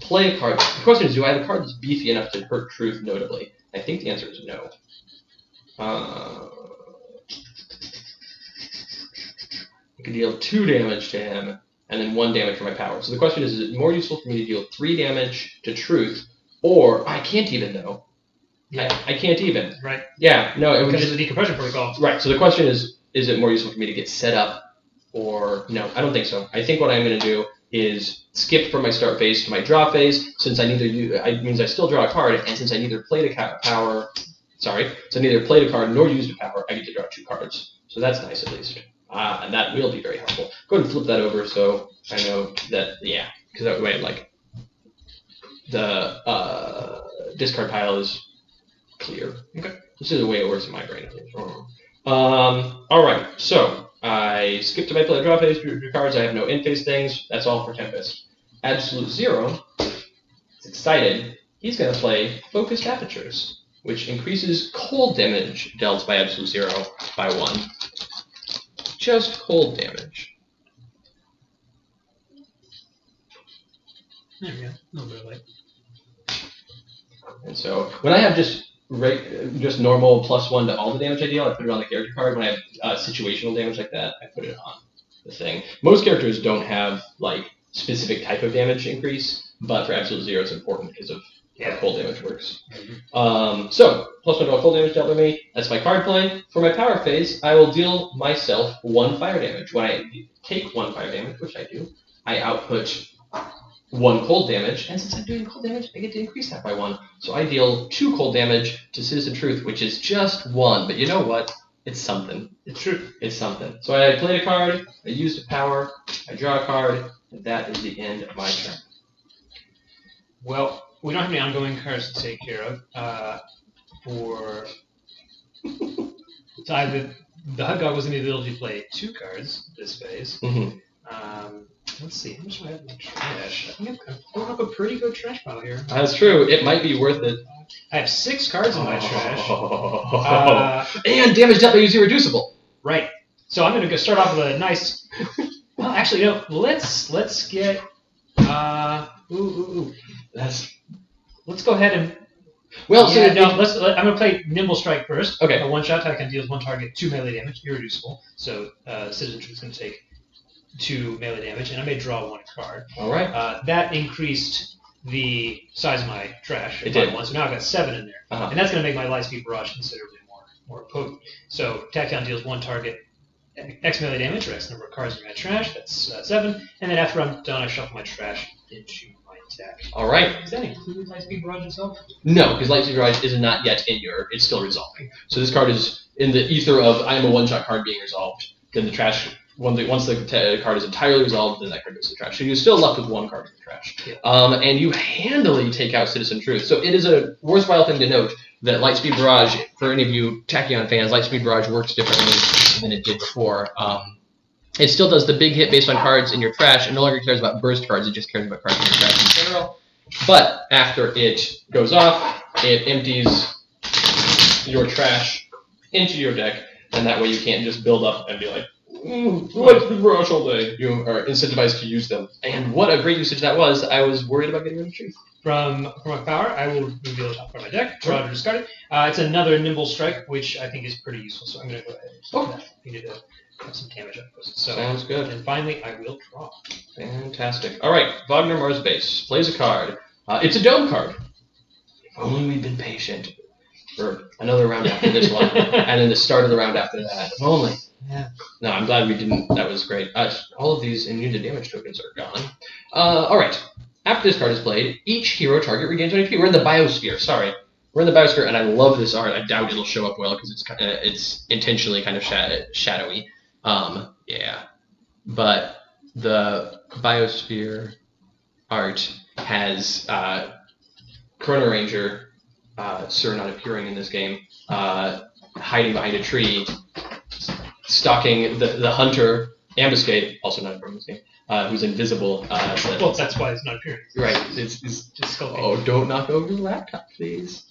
play a card. The question is, do I have a card that's beefy enough to hurt Truth notably? I think the answer is no. I can deal 2 damage to him, and then 1 damage for my power. So the question is it more useful for me to deal 3 damage to Truth, or I can't even, though. Yeah. I can't even. Right. Yeah, no. It would because just, of the Decompression Protocol. Right, so the question is it more useful for me to get set up, or no, I don't think so. I think what I'm going to do is skip from my start phase to my draw phase, since it means I still draw a card, and since I neither played a card nor used a power, I get to draw 2 cards. So that's nice at least. And that will be very helpful. Go ahead and flip that over so I know that, yeah, because that way, like, the discard pile is clear. Okay. This is the way it works in my brain. All right, so I skip to my play draw phase, drew cards. I have no end phase things. That's all for Tempest. Absolute Zero is excited. He's going to play Focused Apertures, which increases cold damage dealt by Absolute Zero by 1. Just cold damage. There we go. A little bit of light. And so when I have just normal +1 to all the damage I deal, I put it on the character card. When I have situational damage like that, I put it on the thing. Most characters don't have like specific type of damage increase, but for Absolute Zero, it's important because of how cold damage works. So +1 to all cold damage dealt by me. That's my card play. For my power phase, I will deal myself 1 fire damage. When I take 1 fire damage, which I do, I output 1 cold damage, and since I'm doing cold damage, I get to increase that by 1. So I deal 2 cold damage to Citizen Truth, which is just 1. But you know what? It's something. It's true. It's something. So I played a card, I used a power, I draw a card, and that is the end of my turn. Well, we don't have any ongoing cards to take care of. So I have the HUD goggles and the ability to play 2 cards this phase. Mm-hmm. Let's see, how much do I have in my trash? I think I'm filling up a pretty good trash pile here. That's true. It might be worth it. I have 6 cards in my trash. And damage dealt by using reducible. Right. So I'm going to start off with a nice. Well, actually, no. Let's get. Let's go ahead and. Well, I'm going to play Nimble Strike first. Okay. A one-shot attack and deals 1 target 2 melee damage, irreducible. So Citizen Truth is going to take 2 melee damage, and I may draw 1 card. All right. That increased the size of my trash. It did. So now I've got 7 in there, and that's going to make my Lightspeed Barrage considerably more potent. So attack down deals 1 target X melee damage, or X number of cards in my trash. That's 7. And then after I'm done, I shuffle my trash into my deck. All right. Does that include Lightspeed Barrage itself? No, because Lightspeed Barrage is not yet in it's still resolving. So this card is in the ether of I am a one-shot card being resolved. Then the trash, once the card is entirely resolved, then that card goes to the trash. So you're still left with 1 card in the trash. Yeah. And you handily take out Citizen Truth. So it is a worthwhile thing to note that Lightspeed Barrage, for any of you Tachyon fans, Lightspeed Barrage works differently than it did before. It still does the big hit based on cards in your trash. It no longer cares about burst cards. It just cares about cards in your trash in general. But after it goes off, it empties your trash into your deck, and that way you can't just build up and be like, Lightspeed Barrage all day. You are incentivized to use them. And what a great usage that was. I was worried about getting rid of Truth. From my power, I will reveal the top part of my deck, draw to discard it. It's another Nimble Strike, which I think is pretty useful, so I'm going to go ahead and do that. I need to have some damage up close. So, sounds good. And finally, I will draw. Fantastic. All right, Wagner Mars Base plays a card. It's a dome card. If only we'd been patient for another round after this one, and then the start of the round after that. If only. Yeah. No, I'm glad we didn't. That was great. All of these immune damage tokens are gone. All right. After this card is played, each hero target regains 1 HP. We're in the Biosphere. Sorry. We're in the Biosphere, and I love this art. I doubt it'll show up well because it's intentionally kind of shadowy. Yeah. But the Biosphere art has Chrono Ranger, Sir not appearing in this game, hiding behind a tree, stalking the hunter, Ambuscade, also not appearing in this game, who's invisible. Well, that's why it's not appearing. Right. It's just skulking. Oh, don't knock over the laptop, please.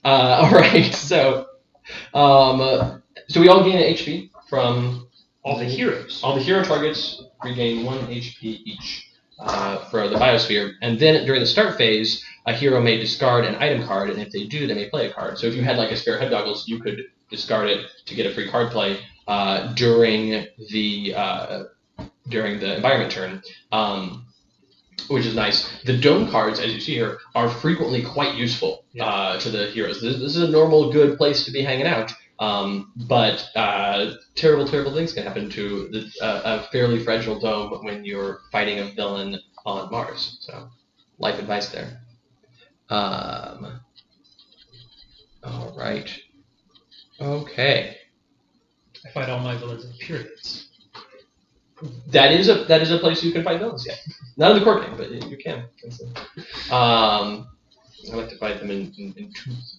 All right. So we all gain an HP from All the heroes. All the hero targets regain 1 HP each for the Biosphere, and then during the start phase, a hero may discard an item card, and if they do, they may play a card. So if you had like a spare head goggles, you could discard it to get a free card play during the environment turn, which is nice. The dome cards, as you see here, are frequently quite useful to the heroes. This is a normal, good place to be hanging out. But terrible things can happen to a fairly fragile dome when you're fighting a villain on Mars. So, life advice there. All right. Okay. I fight all my villains in periods. That is a place you can fight villains. Yeah, not in the core game, but you can. I like to fight them in twos.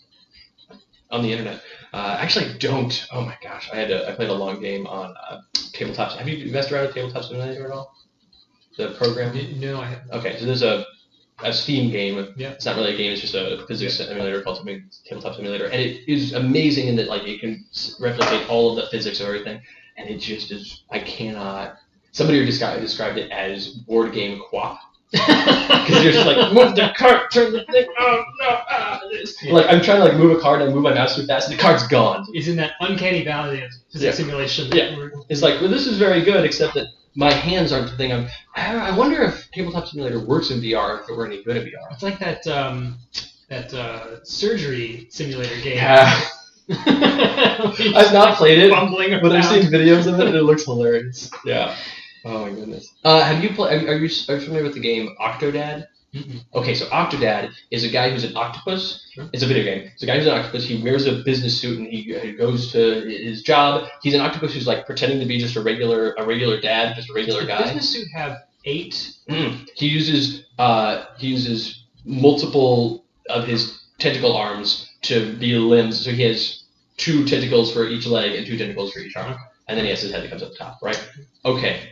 On the internet. Actually, I don't. Oh my gosh, I played a long game on Tabletop. Have you messed around with Tabletop Simulator at all? The program? No, I haven't. Okay, so there's a Steam game. Yeah. It's not really a game. It's just a physics simulator called Tabletop Simulator, and it is amazing in that like it can replicate all of the physics of everything, and it just is. I cannot. Somebody described it as board game quap. Because you're just like, move the card, turn the thing, oh no, Like, I'm trying to like move a card and move my mouse too fast, and the card's gone. It's in that uncanny valley of physics simulation. It's like, well, this is very good, except that my hands aren't the thing. I wonder if Tabletop Simulator works in VR, if it were any good at VR. It's like that surgery simulator game. Yeah. I've not played it, but I've seen videos of it, and it looks hilarious. Yeah. Oh my goodness. Are you familiar with the game Octodad? Okay, so Octodad is a guy who's an octopus. Sure. It's a video game. It's a guy who's an octopus. He wears a business suit and he goes to his job. He's an octopus who's like pretending to be just a regular dad, just a regular guy. Does the business suit have 8? He uses multiple of his tentacle arms to be limbs. So he has 2 tentacles for each leg and 2 tentacles for each arm. And then he has his head that comes up the top, right? Okay.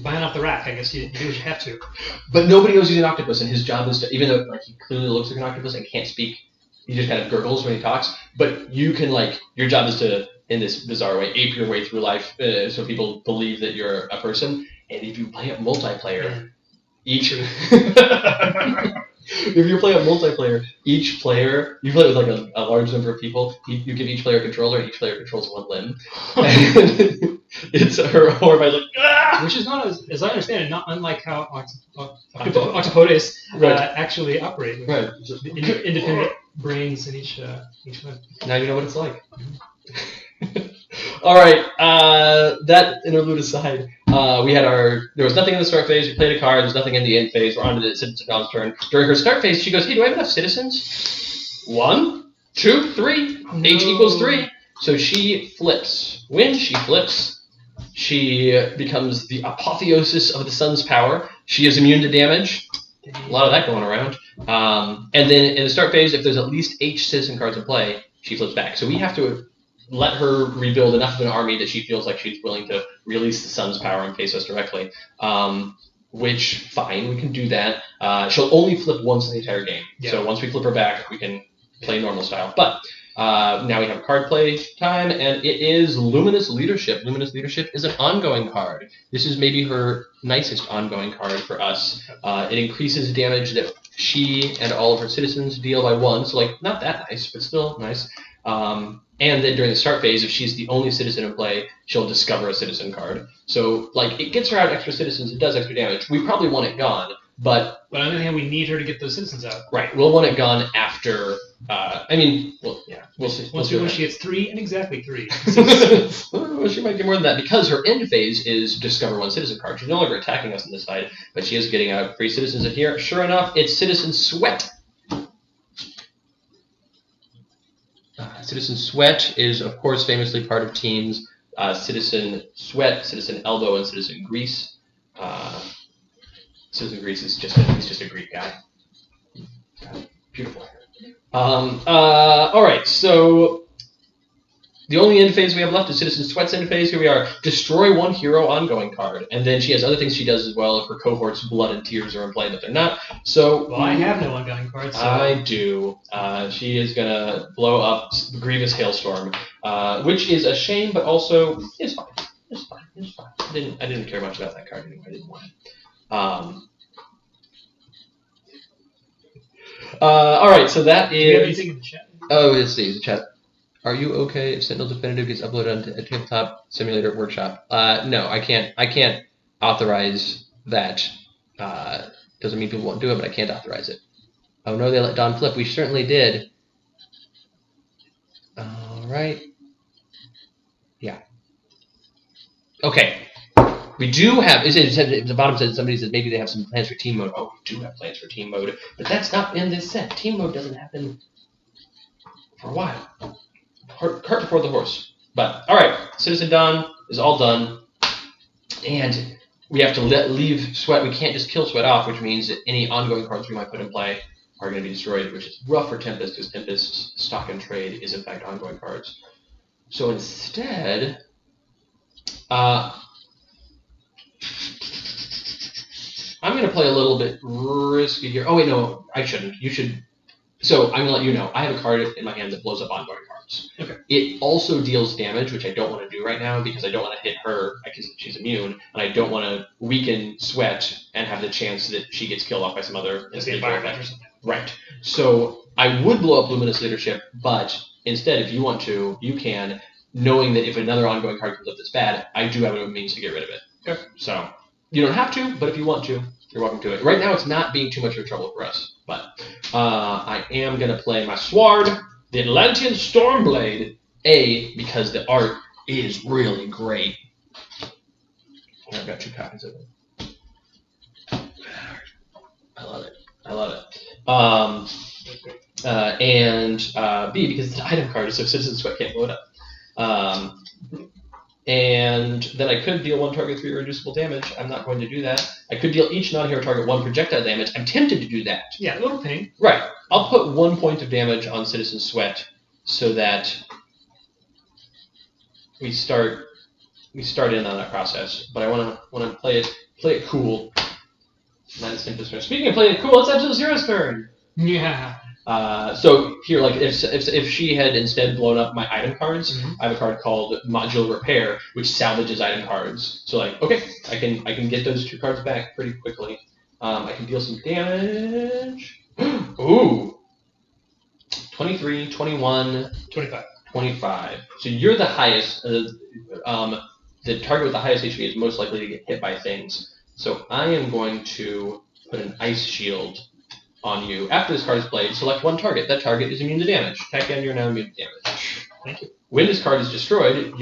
Buying off the rack, I guess you do what you have to. But nobody knows he's an octopus, and his job is to, even though like he clearly looks like an octopus and can't speak, he just kind of gurgles when he talks. But you can your job is to, in this bizarre way, ape your way through life, so people believe that you're a person. And if you play a multiplayer, each if you play a multiplayer, each player, you play with like a large number of people, you give each player a controller, and each player controls one limb. And it's horrified, like, ah! Which is not, as I understand it, not unlike how octopodes actually operate. Right. Independent brains in each limb. Now you know what it's like. All right, that interlude aside, there was nothing in the start phase, we played a card, there's nothing in the end phase, we're on to the Citizen Dawn's turn. During her start phase, she goes, hey, do I have enough citizens? 1, 2, 3, H equals 3. So she flips. When she flips, she becomes the apotheosis of the sun's power. She is immune to damage. A lot of that going around. And then in the start phase, if there's at least H citizen cards in play, she flips back. So we have to let her rebuild enough of an army that she feels like she's willing to release the sun's power and face us directly. Which, fine, we can do that. She'll only flip once in the entire game. Yeah. So once we flip her back, we can play normal style. But now we have card play time, and it is Luminous Leadership. Luminous Leadership is an ongoing card. This is maybe her nicest ongoing card for us. It increases damage that she and all of her citizens deal by 1, so not that nice, but still nice. And then during the start phase, if she's the only citizen in play, she'll discover a citizen card. So it gets her out extra citizens, it does extra damage. We probably want it gone, but on the other hand, we need her to get those citizens out. Right, we'll want it gone after. We'll see. Once she gets 3 and exactly 3. Well, she might get more than that because her end phase is discover 1 citizen card. She's no longer attacking us on this side, but she is getting out 3 citizens in here. Sure enough, it's Citizen Sweat. Citizen Sweat is, of course, famously part of teams Citizen Sweat, Citizen Elbow, and Citizen Grease. Citizen Grease is just a Greek guy. Beautiful. All right, so the only end phase we have left is Citizen Sweat's end phase. Here we are. Destroy 1 hero ongoing card. And then she has other things she does as well if her cohort's blood and tears are in play, but they're not. So I have no ongoing cards. So. I do. She is going to blow up Grievous Hailstorm, which is a shame, but also is fine. It's fine. I didn't care much about that card anyway. I didn't want it. All right, so that is... Do you have anything in the chat? Oh, let's see, the chat. Are you okay if Sentinels Definitive gets uploaded onto a Tabletop Simulator workshop? No, I can't authorize that. Doesn't mean people won't do it, but I can't authorize it. Oh no, they let Dawn flip. We certainly did. All right. Yeah. Okay. We do have, the bottom said, somebody said maybe they have some plans for team mode. Oh, we do have plans for team mode, but that's not in this set. Team mode doesn't happen for a while. Cart before the horse. But, all right, Citizen Dawn is all done, and we have to leave Sweat. We can't just kill Sweat off, which means that any ongoing cards we might put in play are going to be destroyed, which is rough for Tempest, because Tempest's stock and trade is, in fact, ongoing cards. So instead... I'm going to play a little bit risky here. Oh, wait, no, I shouldn't. You should. So I'm going to let you know. I have a card in my hand that blows up ongoing cards. Okay. It also deals damage, which I don't want to do right now because I don't want to hit her because she's immune, and I don't want to weaken Sweat and have the chance that she gets killed off by some other environment or something. Right. So I would blow up Luminous Leadership, but instead, if you want to, you can, knowing that if another ongoing card comes up that's bad, I do have a means to get rid of it. Okay. So you don't have to, but if you want to, you're welcome to it. Right now, it's not being too much of a trouble for us, but I am going to play my Sword, the Atlantean Stormblade, because the art is really great. I've got 2 copies of it. I love it. I love it. And B, because it's an item card, so Citizen Sweat can't blow it up. And then I could deal 1 target 3 irreducible damage. I'm not going to do that. I could deal each non-hero target 1 projectile damage. I'm tempted to do that. Yeah, a little ping. Right. I'll put 1 point of damage on Citizen Sweat so that we start in on that process. But I want to play it cool. Not as Tempest Turn. Speaking of playing it cool, it's actually Zero's turn. Yeah. So here, like if she had instead blown up my item cards, I have a card called Modular Repair, which salvages item cards. So like, okay, I can get those 2 cards back pretty quickly. I can deal some damage. Ooh, 23, 21, 25. 25. So you're the highest. The target with the highest HP is most likely to get hit by things. So I am going to put an Ice Shield on you. After this card is played, select 1 target. That target is immune to damage. Attack again, you're now immune to damage. Thank you. When this card is destroyed,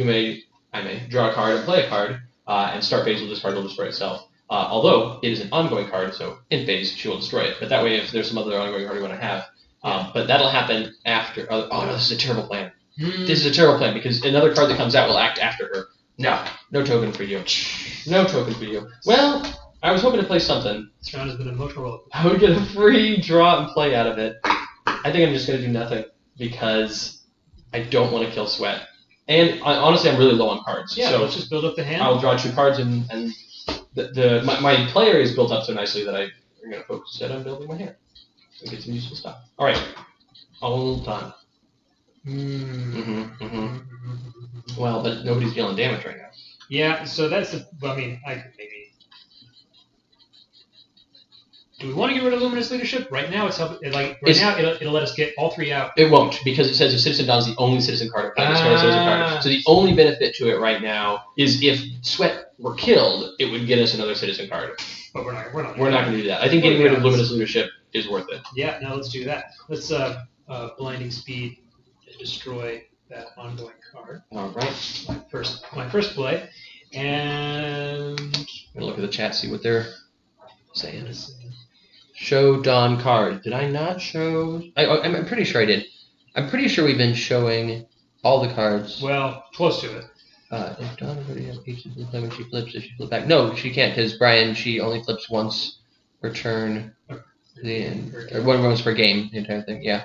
I may draw a card and play a card, and start phase with this card will destroy itself. Although it is an ongoing card, so in phase she will destroy it. But that way, if there's some other ongoing card you want to have, but that'll happen after. Oh no, this is a terrible plan. This is a terrible plan because another card that comes out will act after her. No token for you. No token for you. Well, I was hoping to play something. This round has been emotional roller. I would get a free draw and play out of it. I think I'm just going to do nothing because I don't want to kill Sweat. And honestly, I'm really low on cards. Yeah, so let's just build up the hand. I'll draw 2 cards and my player is built up so nicely that I'm going to focus instead on building my hand and get some useful stuff. All right. All done. Well, but nobody's dealing damage right now. Yeah, so that's the. Well, I mean, I could maybe. Do we want to get rid of Luminous Leadership? Right now, it'll let us get all 3 out. It won't, because it says if Citizen Dawn is the only citizen card, discard a citizen card. So the only benefit to it right now is if Sweat were killed, it would get us another citizen card. But we're not going to do that. I think getting rid of Luminous Leadership is worth it. Yeah, no, let's do that. Let's Blinding Speed and destroy that ongoing card. All right. My first play, and I'm gonna look at the chat, see what they're saying. Show Dawn card. Did I not show? I'm pretty sure I did. I'm pretty sure we've been showing all the cards. Well, close to it. If Dawn already has pieces to play when she flips, if she flip back. No, she can't, because Brian, she only flips once per turn. Or 1 once per game, the entire thing. Yeah.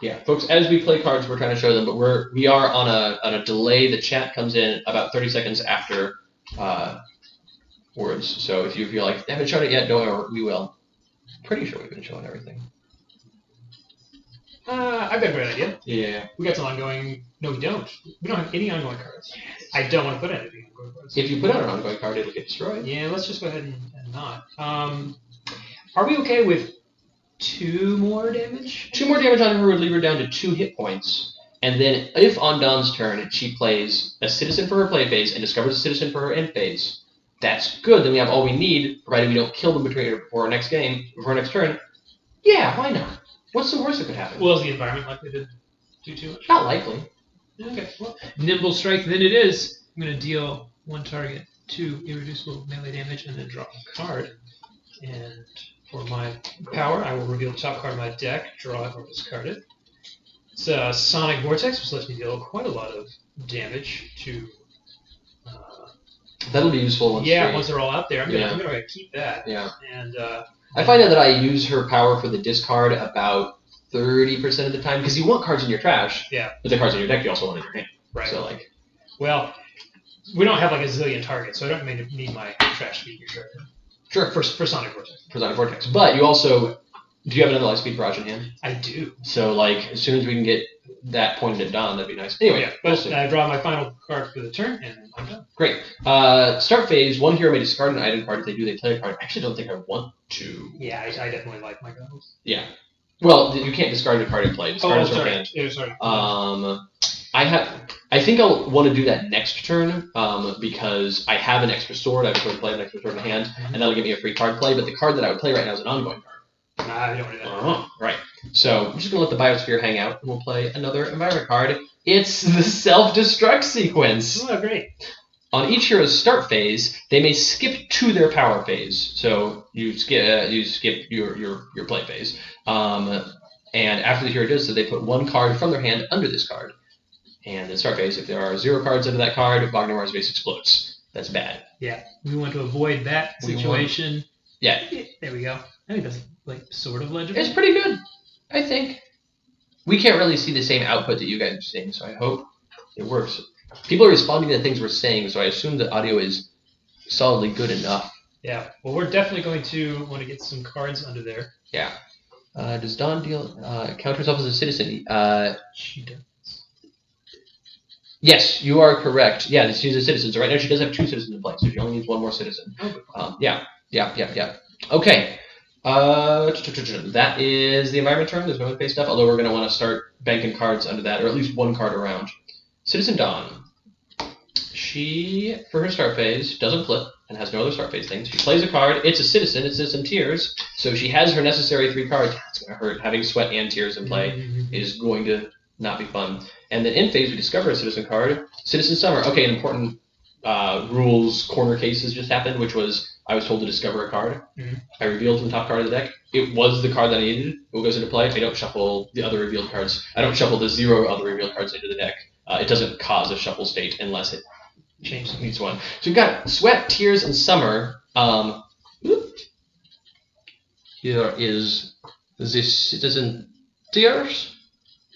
Yeah, folks. As we play cards, we're trying to show them, but we are on a delay. The chat comes in about 30 seconds after words. So if you feel like they haven't shown it yet, don't worry, we will. Pretty sure we've been showing everything. I've got a great idea. Yeah. We got some ongoing. No, we don't. We don't have any ongoing cards. I don't want to put anything ongoing cards. If you put out an ongoing card, it'll get destroyed. Yeah, let's just go ahead and not. Are we okay with 2 more damage? 2 more damage on her would leave her down to 2 hit points. And then if on Dawn's turn she plays a citizen for her play phase and discovers a citizen for her end phase, that's good. Then we have all we need, provided we don't kill them before our next turn. Yeah, why not? What's the worst that could happen? Well, is the environment likely to do too much? Not likely. Okay. Well, Nimble Strike, then it is. I'm going to deal 1 target 2 irreducible melee damage and then draw a card. And for my power, I will reveal the top card of my deck, draw it, or discard it. It's a Sonic Vortex, which lets me deal quite a lot of damage to. That'll be useful once. Once they're all out there, I'm gonna keep that. Yeah. And I find out that I use her power for the discard about 30% of the time because you want cards in your trash. Yeah. But the cards in your deck you also want in your hand. Right. So like. Well, we don't have like a zillion targets, so I don't need my trash to be your turn. Sure. For Sonic Vortex. For Sonic Vortex, but you also. Do you have another Lightspeed Barrage in hand? I do. So, like, as soon as we can get that pointed at Dawn, that'd be nice. Anyway, yeah, but I draw my final card for the turn, and I'm done. Great. Start phase. 1 hero may discard an item card. If they do, they play a card. I actually don't think I want to. Yeah, I definitely like my goggles. Yeah. Well, you can't discard a card in play. Discard is from hand. Yeah, sorry. I think I'll want to do that next turn because I have an extra sword. I have a sword in play, an extra sword in hand, and that'll give me a free card play. But the card that I would play right now is an ongoing card. Nah, I don't do that. Right. So I'm just going to let the Biosphere hang out, and we'll play another environment card. It's the Self-Destruct Sequence. Oh, great. On each hero's start phase, they may skip to their power phase. So you skip your play phase. And after the hero does so, they put one card from their hand under this card. And in start phase, if there are 0 cards under that card, Wagner's base explodes. That's bad. Yeah, we want to avoid that situation. Yeah. There we go. I think that's like sort of legible. It's pretty good, I think. We can't really see the same output that you guys are seeing, so I hope it works. People are responding to the things we're saying, so I assume the audio is solidly good enough. Yeah, well, we're definitely going to want to get some cards under there. Yeah. Does Dawn deal count herself as a citizen? She does. Yes, you are correct. Yeah, she's a citizen. So right now she does have 2 citizens in play, so she only needs 1 more citizen. Yeah. Okay. That is the environment turn. There's no one-phase stuff, although we're going to want to start banking cards under that, or at least 1 card around. Citizen Dawn. She, for her start phase, doesn't flip and has no other start phase things. She plays a card. It's a citizen. It's Citizen Tears. So she has her necessary 3 cards. It's going to hurt. Having Sweat and Tears in play is going to not be fun. And then in phase, we discover a citizen card. Citizen Summer. Okay, an important rules corner cases just happened, which was I was told to discover a card. I revealed from the top card of the deck. It was the card that I needed. It goes into play. I don't shuffle the other revealed cards. I don't shuffle the 0 other revealed cards into the deck. It doesn't cause a shuffle state unless it needs one. So we've got Sweat, Tears, and Summer. Here is this Citizen Tears.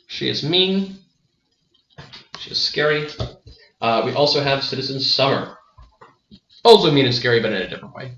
She is mean. She is scary. We also have Citizen Summer. Also mean and scary, but in a different way.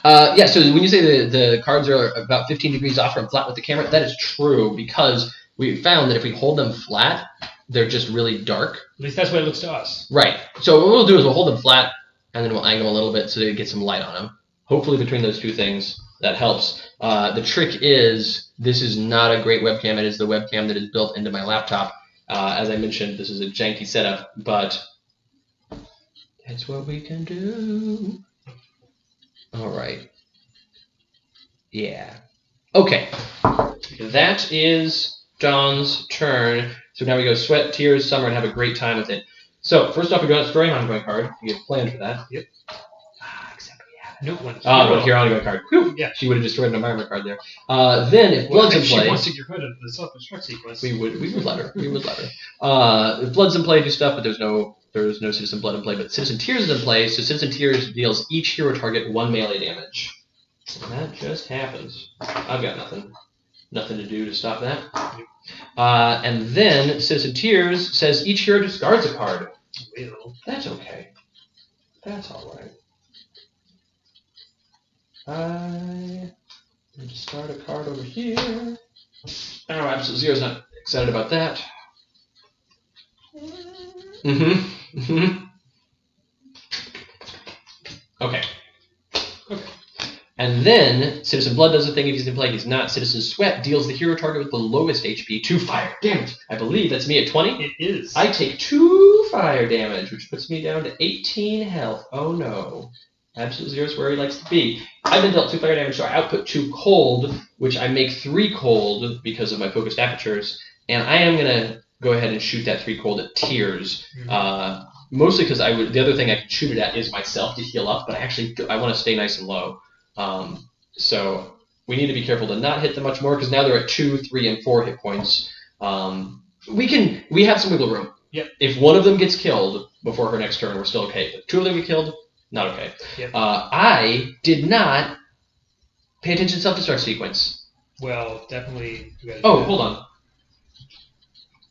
Yeah, so when you say the cards are about 15 degrees off from flat with the camera, that is true because we found that if we hold them flat, they're just really dark. At least that's what it looks to us. Right. So what we'll do is we'll hold them flat, and then we'll angle them a little bit so they get some light on them. Hopefully between those 2 things, that helps. The trick is this is not a great webcam. It is the webcam that is built into my laptop. As I mentioned, this is a janky setup, but that's what we can do. All right. Yeah. Okay. That is Dawn's turn. So now we go Sweat, Tears, Summer, and have a great time with it. So first off, we go out Story Ongoing card. We have planned for that. Yep. Except we have no one. but here Ongoing card. Whew. Yeah. She would have destroyed an environment card there. Then if Blood's in play, she wants to get rid of the Self-Destruct Sequence. we would let her. We would let her. If Blood's in play, do stuff, but there's no Citizen Blood in play. But Citizen Tears is in play, so Citizen Tears deals each hero target 1 melee damage. And that just happens. I've got nothing to do to stop that. And then Citizen Tears says each hero discards a card. Well, that's okay. That's all right. I discard a card over here. Oh, Absolute Zero's not excited about that. Okay. And then Citizen Blood does the thing if he's in play. He's not. Citizen Sweat deals the hero target with the lowest HP 2 fire damage. I believe that's me at 20. It is. I take 2 fire damage, which puts me down to 18 health. Oh no. Absolute Zero is where he likes to be. I've been dealt 2 fire damage, so I output 2 cold, which I make 3 cold because of my focused apertures. And I am going to go ahead and shoot that 3 cold at Tears. Mostly because the other thing I can shoot it at is myself to heal up, but I want to stay nice and low. So we need to be careful to not hit them much more because now they're at 2, 3, and 4 hit points. We have some wiggle room. Yep. If one of them gets killed before her next turn, we're still okay. If 2 of them get killed, not okay. Yep. I did not pay attention to Self-Destruct Sequence. Well, definitely. Hold on.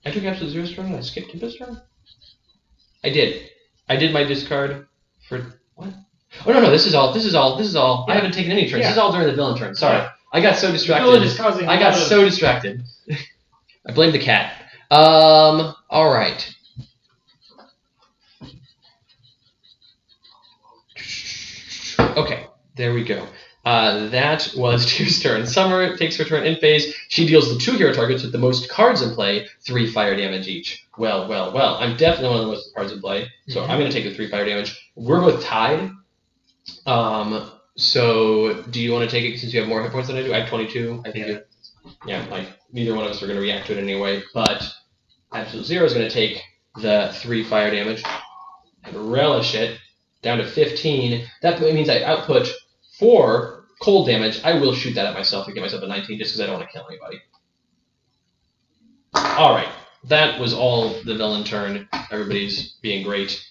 I took Absolute Zero's turn and I skipped Tempest Turn? I did. I did my discard for what? Oh no, this is all. Yeah. I haven't taken any turns. Yeah. This is all during the villain turn. Sorry. Yeah. I got so distracted. I got so distracted. I blame the cat. All right. Okay, there we go. That was Tears' turn. Summer takes her turn in phase. She deals the 2 hero targets with the most cards in play 3 fire damage each. Well. I'm definitely one of the most cards in play, so I'm going to take the 3 fire damage. We're both tied. So do you want to take it since you have more hit points than I do? I have 22. I think Yeah, like, neither one of us are going to react to it anyway, but Absolute Zero is going to take the 3 fire damage and relish it down to 15. That means I output 4 cold damage. I will shoot that at myself to get myself a 19 just because I don't want to kill anybody. Alright, that was all the villain turn. Everybody's being great.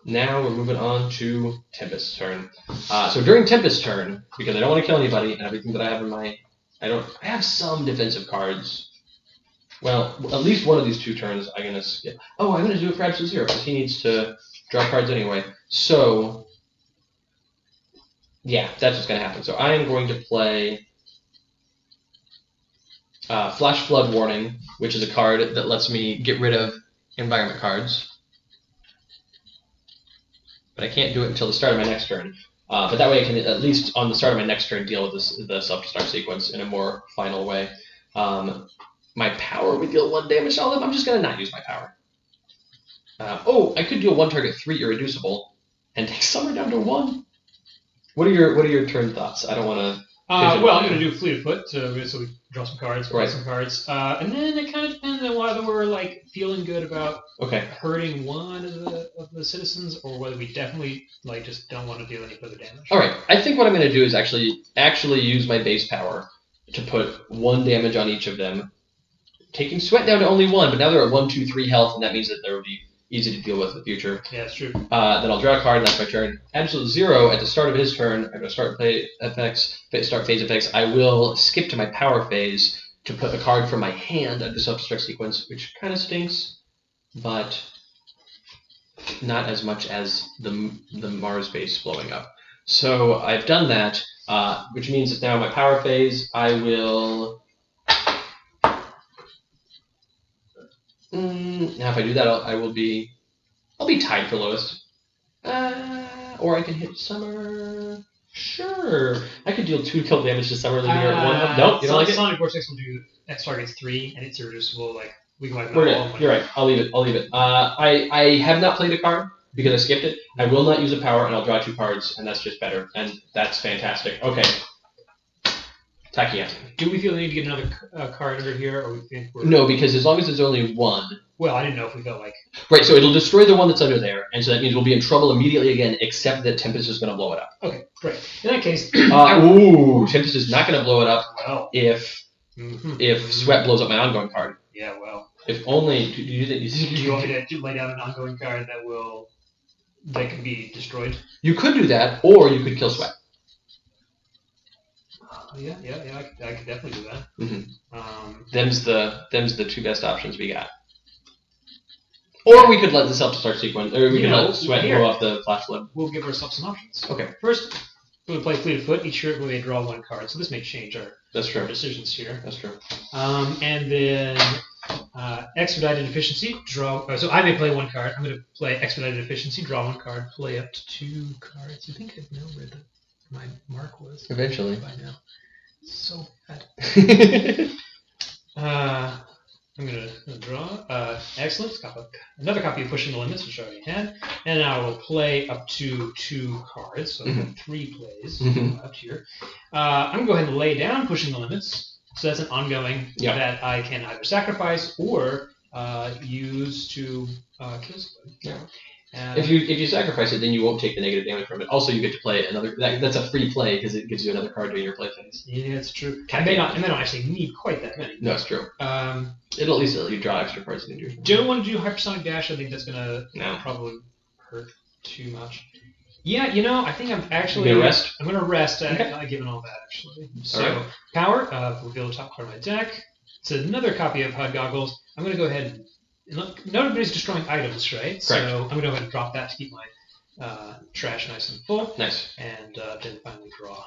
Now we're moving on to Tempest Turn. So during Tempest Turn, because I don't want to kill anybody, and everything that I have in my... I have some defensive cards. Well, at least one of these 2 turns I'm going to skip. Oh, I'm going to do it for Absolute Zero, because he needs to draw cards anyway. So, yeah, that's what's going to happen. So I am going to play Flash Flood Warning, which is a card that lets me get rid of environment cards. But I can't do it until the start of my next turn. But that way I can, at least on the start of my next turn, deal with the Self-Destruct Sequence in a more final way. My power would deal 1 damage to all of them. I'm just going to not use my power. I could deal 1 target 3 irreducible and take Summer down to 1. What are your turn thoughts? I don't want to... well, I'm going to do Fleet of Foot, so we draw some cards, right. some cards. And then it kind of depends on whether we're like feeling good about hurting one of the citizens, or whether we definitely like just don't want to deal any further damage. All right, I think what I'm going to do is actually use my base power to put 1 damage on each of them, taking Sweat down to only 1, but now they're at 1, 2, 3 health, and that means that they'll be easy to deal with in the future. Yeah, that's true. Then I'll draw a card, and that's my turn. Absolute Zero, at the start of his turn, I'm going to start phase effects. I will skip to my power phase to put a card from my hand at the Self-Destruct Sequence, which kind of stinks, but not as much as the Mars base blowing up. So I've done that, which means that now in my power phase, I will... now if I do that, I'll be tied for lowest. Or I can hit Summer. Sure. I could deal 2 kill damage to Summer, leaving her at 1. Nope, you don't like it? Sonic Vortex will do X targets 3, and it's irreducible. Like, we can wipe it all. You're right. I'll leave it. I have not played a card because I skipped it. I will not use a power, and I'll draw 2 cards, and that's just better. And that's fantastic. Okay. Takiya. Do we feel the need to get another card under here, or we think we're... No, because as long as there's only 1... Well, I didn't know if we felt like... Right, so it'll destroy the one that's under there, and so that means we'll be in trouble immediately again, except that Tempest is going to blow it up. Okay, great. In that case... Tempest is not going to blow it up if Sweat blows up my ongoing card. Yeah, well... If only... Do you want me to lay down an ongoing card that can be destroyed? You could do that, or you could kill Sweat. Yeah, I could definitely do that. Mm-hmm. Them's the 2 best options we got. Or we could let the Self-Destruct Sequence, or we could let Sweat blow off the Flash Flood. We'll give ourselves some options. Okay. First, we'll play Fleet of Foot. Each turn we may draw 1 card, so this may change our decisions here. That's true. And then Expedited Efficiency, draw... so I may play 1 card. I'm going to play Expedited Efficiency, draw 1 card, play up to 2 cards. You think I'd know where my mark was? Eventually. By now. So bad. I'm going to draw. Excellent. Another copy of Pushing the Limits, which I already had. And I will play up to 2 cards, so 3 plays up here. I'm going to go ahead and lay down Pushing the Limits. So that's an ongoing that I can either sacrifice or use to kill somebody. Yeah. If you sacrifice it, then you won't take the negative damage from it. Also, you get to play another. That's a free play because it gives you another card during your play phase. Yeah, it's true. I may not actually need quite that many. No, it's true. It'll at least let you draw extra cards in your turn. Don't want to do Hypersonic Dash. I think that's gonna probably hurt too much. Yeah, I think I'm actually. You gonna rest? I'm gonna rest. Given all that, actually. So power. Reveal the top card of my deck. It's another copy of HUD Goggles. I'm gonna go ahead and. Nobody's destroying items, right? Correct. So I'm going to go ahead and drop that to keep my trash nice and full. Nice. And then finally draw.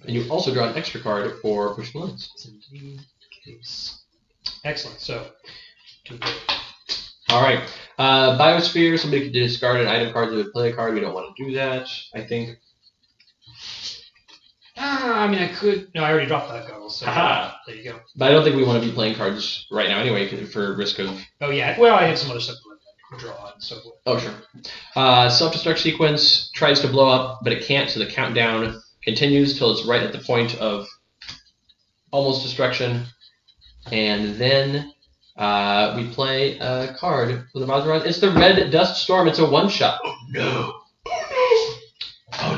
And you also draw an extra card for Pushing the Limits. It's indeed the case. Excellent. So, 2 good. All right. Biosphere, somebody could discard an item card that would play a card. We don't want to do that, I think. I could. No, I already dropped that goggles. So there you go. But I don't think we want to be playing cards right now anyway for risk of... Oh, yeah. Well, I have some other stuff to draw and so forth. Oh, sure. Self-Destruct Sequence tries to blow up, but it can't, so the countdown continues till it's right at the point of almost destruction, and then we play a card for the Multiverse. It's the Red Dust Storm. It's a one-shot. Oh no! Oh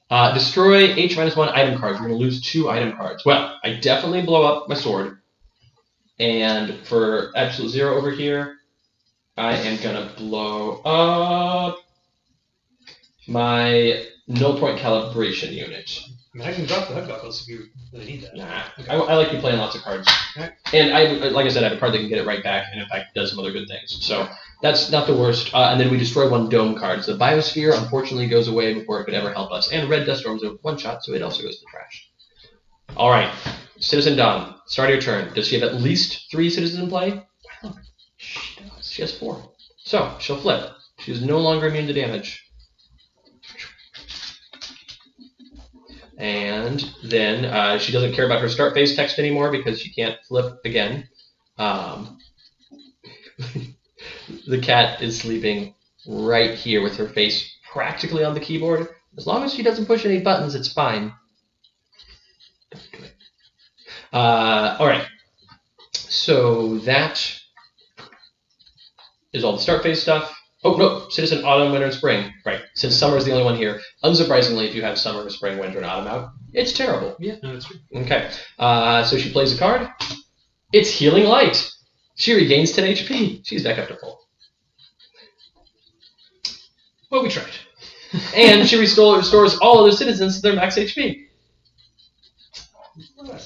no! Destroy H-1 item cards. We're going to lose 2 item cards. Well, I definitely blow up my sword. And for Absolute Zero over here, I am going to blow up my null point calibration unit. I mean, I can drop the hood buckles if you really need that. Nah, Okay. I like you playing lots of cards. Okay. And like I said, I have a card that can get it right back, and in fact does some other good things. So that's not the worst. And then we destroy 1 dome card. So the Biosphere, unfortunately, goes away before it could ever help us. And Red Dust Storm's a one-shot, so it also goes to the trash. All right. Citizen Dawn, start of your turn. Does she have at least 3 citizens in play? Look, she does. She has 4. So she'll flip. She is no longer immune to damage. And then she doesn't care about her start phase text anymore because she can't flip again. The cat is sleeping right here with her face practically on the keyboard. As long as she doesn't push any buttons, it's fine. Don't do it. All right. So that is all the start phase stuff. Oh, no, Citizen Autumn, Winter, and Spring. Right, since summer is the only one here. Unsurprisingly, if you have summer, spring, winter, and autumn out, it's terrible. Yeah, no, that's true. Okay, so she plays a card. It's Healing Light. She regains 10 HP. She's back up to full. Well, we tried. And she restores all other citizens to their max HP.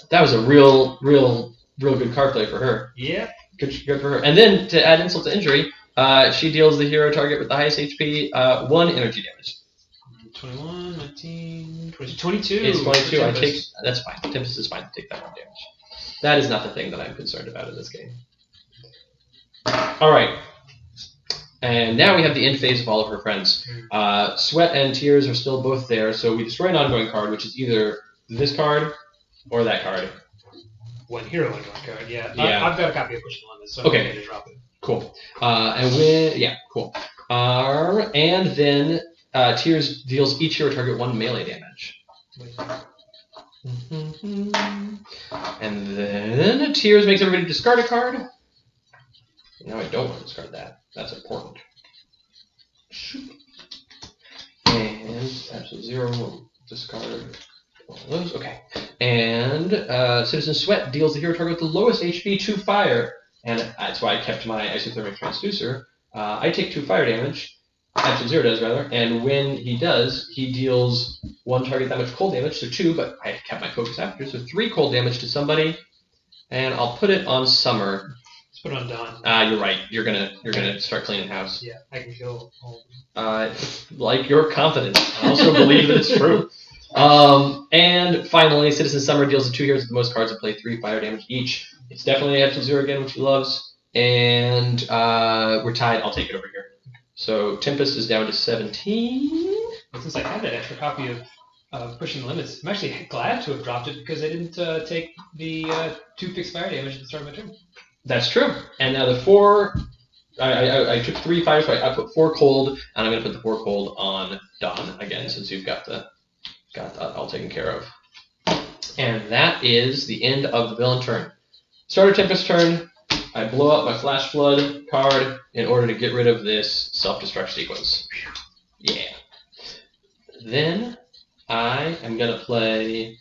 That was a real good card play for her. Yeah. Good for her. And then, to add insult to injury, she deals the hero target with the highest HP 1 energy damage. 21, 19, 22. It's 22. That's fine. Tempest is fine to take that 1 damage. That is not the thing that I'm concerned about in this game. All right. And now we have the end phase of all of her friends. Sweat and Tears are still both there, so we destroy an ongoing card, which is either this card or that card. 1 hero ongoing card, yeah. Yeah. I've got a copy of Pushing Limits, so Okay. I'm ready to drop it. Cool. Cool. And then Tears deals each hero target 1 melee damage. And then Tears makes everybody discard a card. No, I don't want to discard that. That's important. And Absolute Zero will discard one of those. Okay. And Citizen Sweat deals the hero target with the lowest HP 2 fire. And that's why I kept my Isothermic Transducer. I take 2 fire damage. Absolute Zero does, rather. And when he does, he deals 1 target that much cold damage, so 2, but I kept my focus after, so 3 cold damage to somebody. And I'll put it on Summer. Let's put it on Dawn. You're right. You're gonna start cleaning house. Yeah, I can kill all Like your confidence. I also believe that it's true. And finally, Citizen Summer deals the 2 heroes with the most cards and play 3 fire damage each. It's definitely Absolute Zero again, which he loves. And we're tied. I'll take it over here. So Tempest is down to 17. Since I had that extra copy of Pushing the Limits, I'm actually glad to have dropped it because I didn't take the 2 fixed fire damage at the start of my turn. That's true. And now the 4, I took 3 fire, so I put 4 cold, and I'm going to put the 4 cold on Dawn again, since you've got that all taken care of. And that is the end of the villain turn. Starter Tempest turn. I blow up my Flash Flood card in order to get rid of this Self-Destruct Sequence. Yeah. Then I am going to play...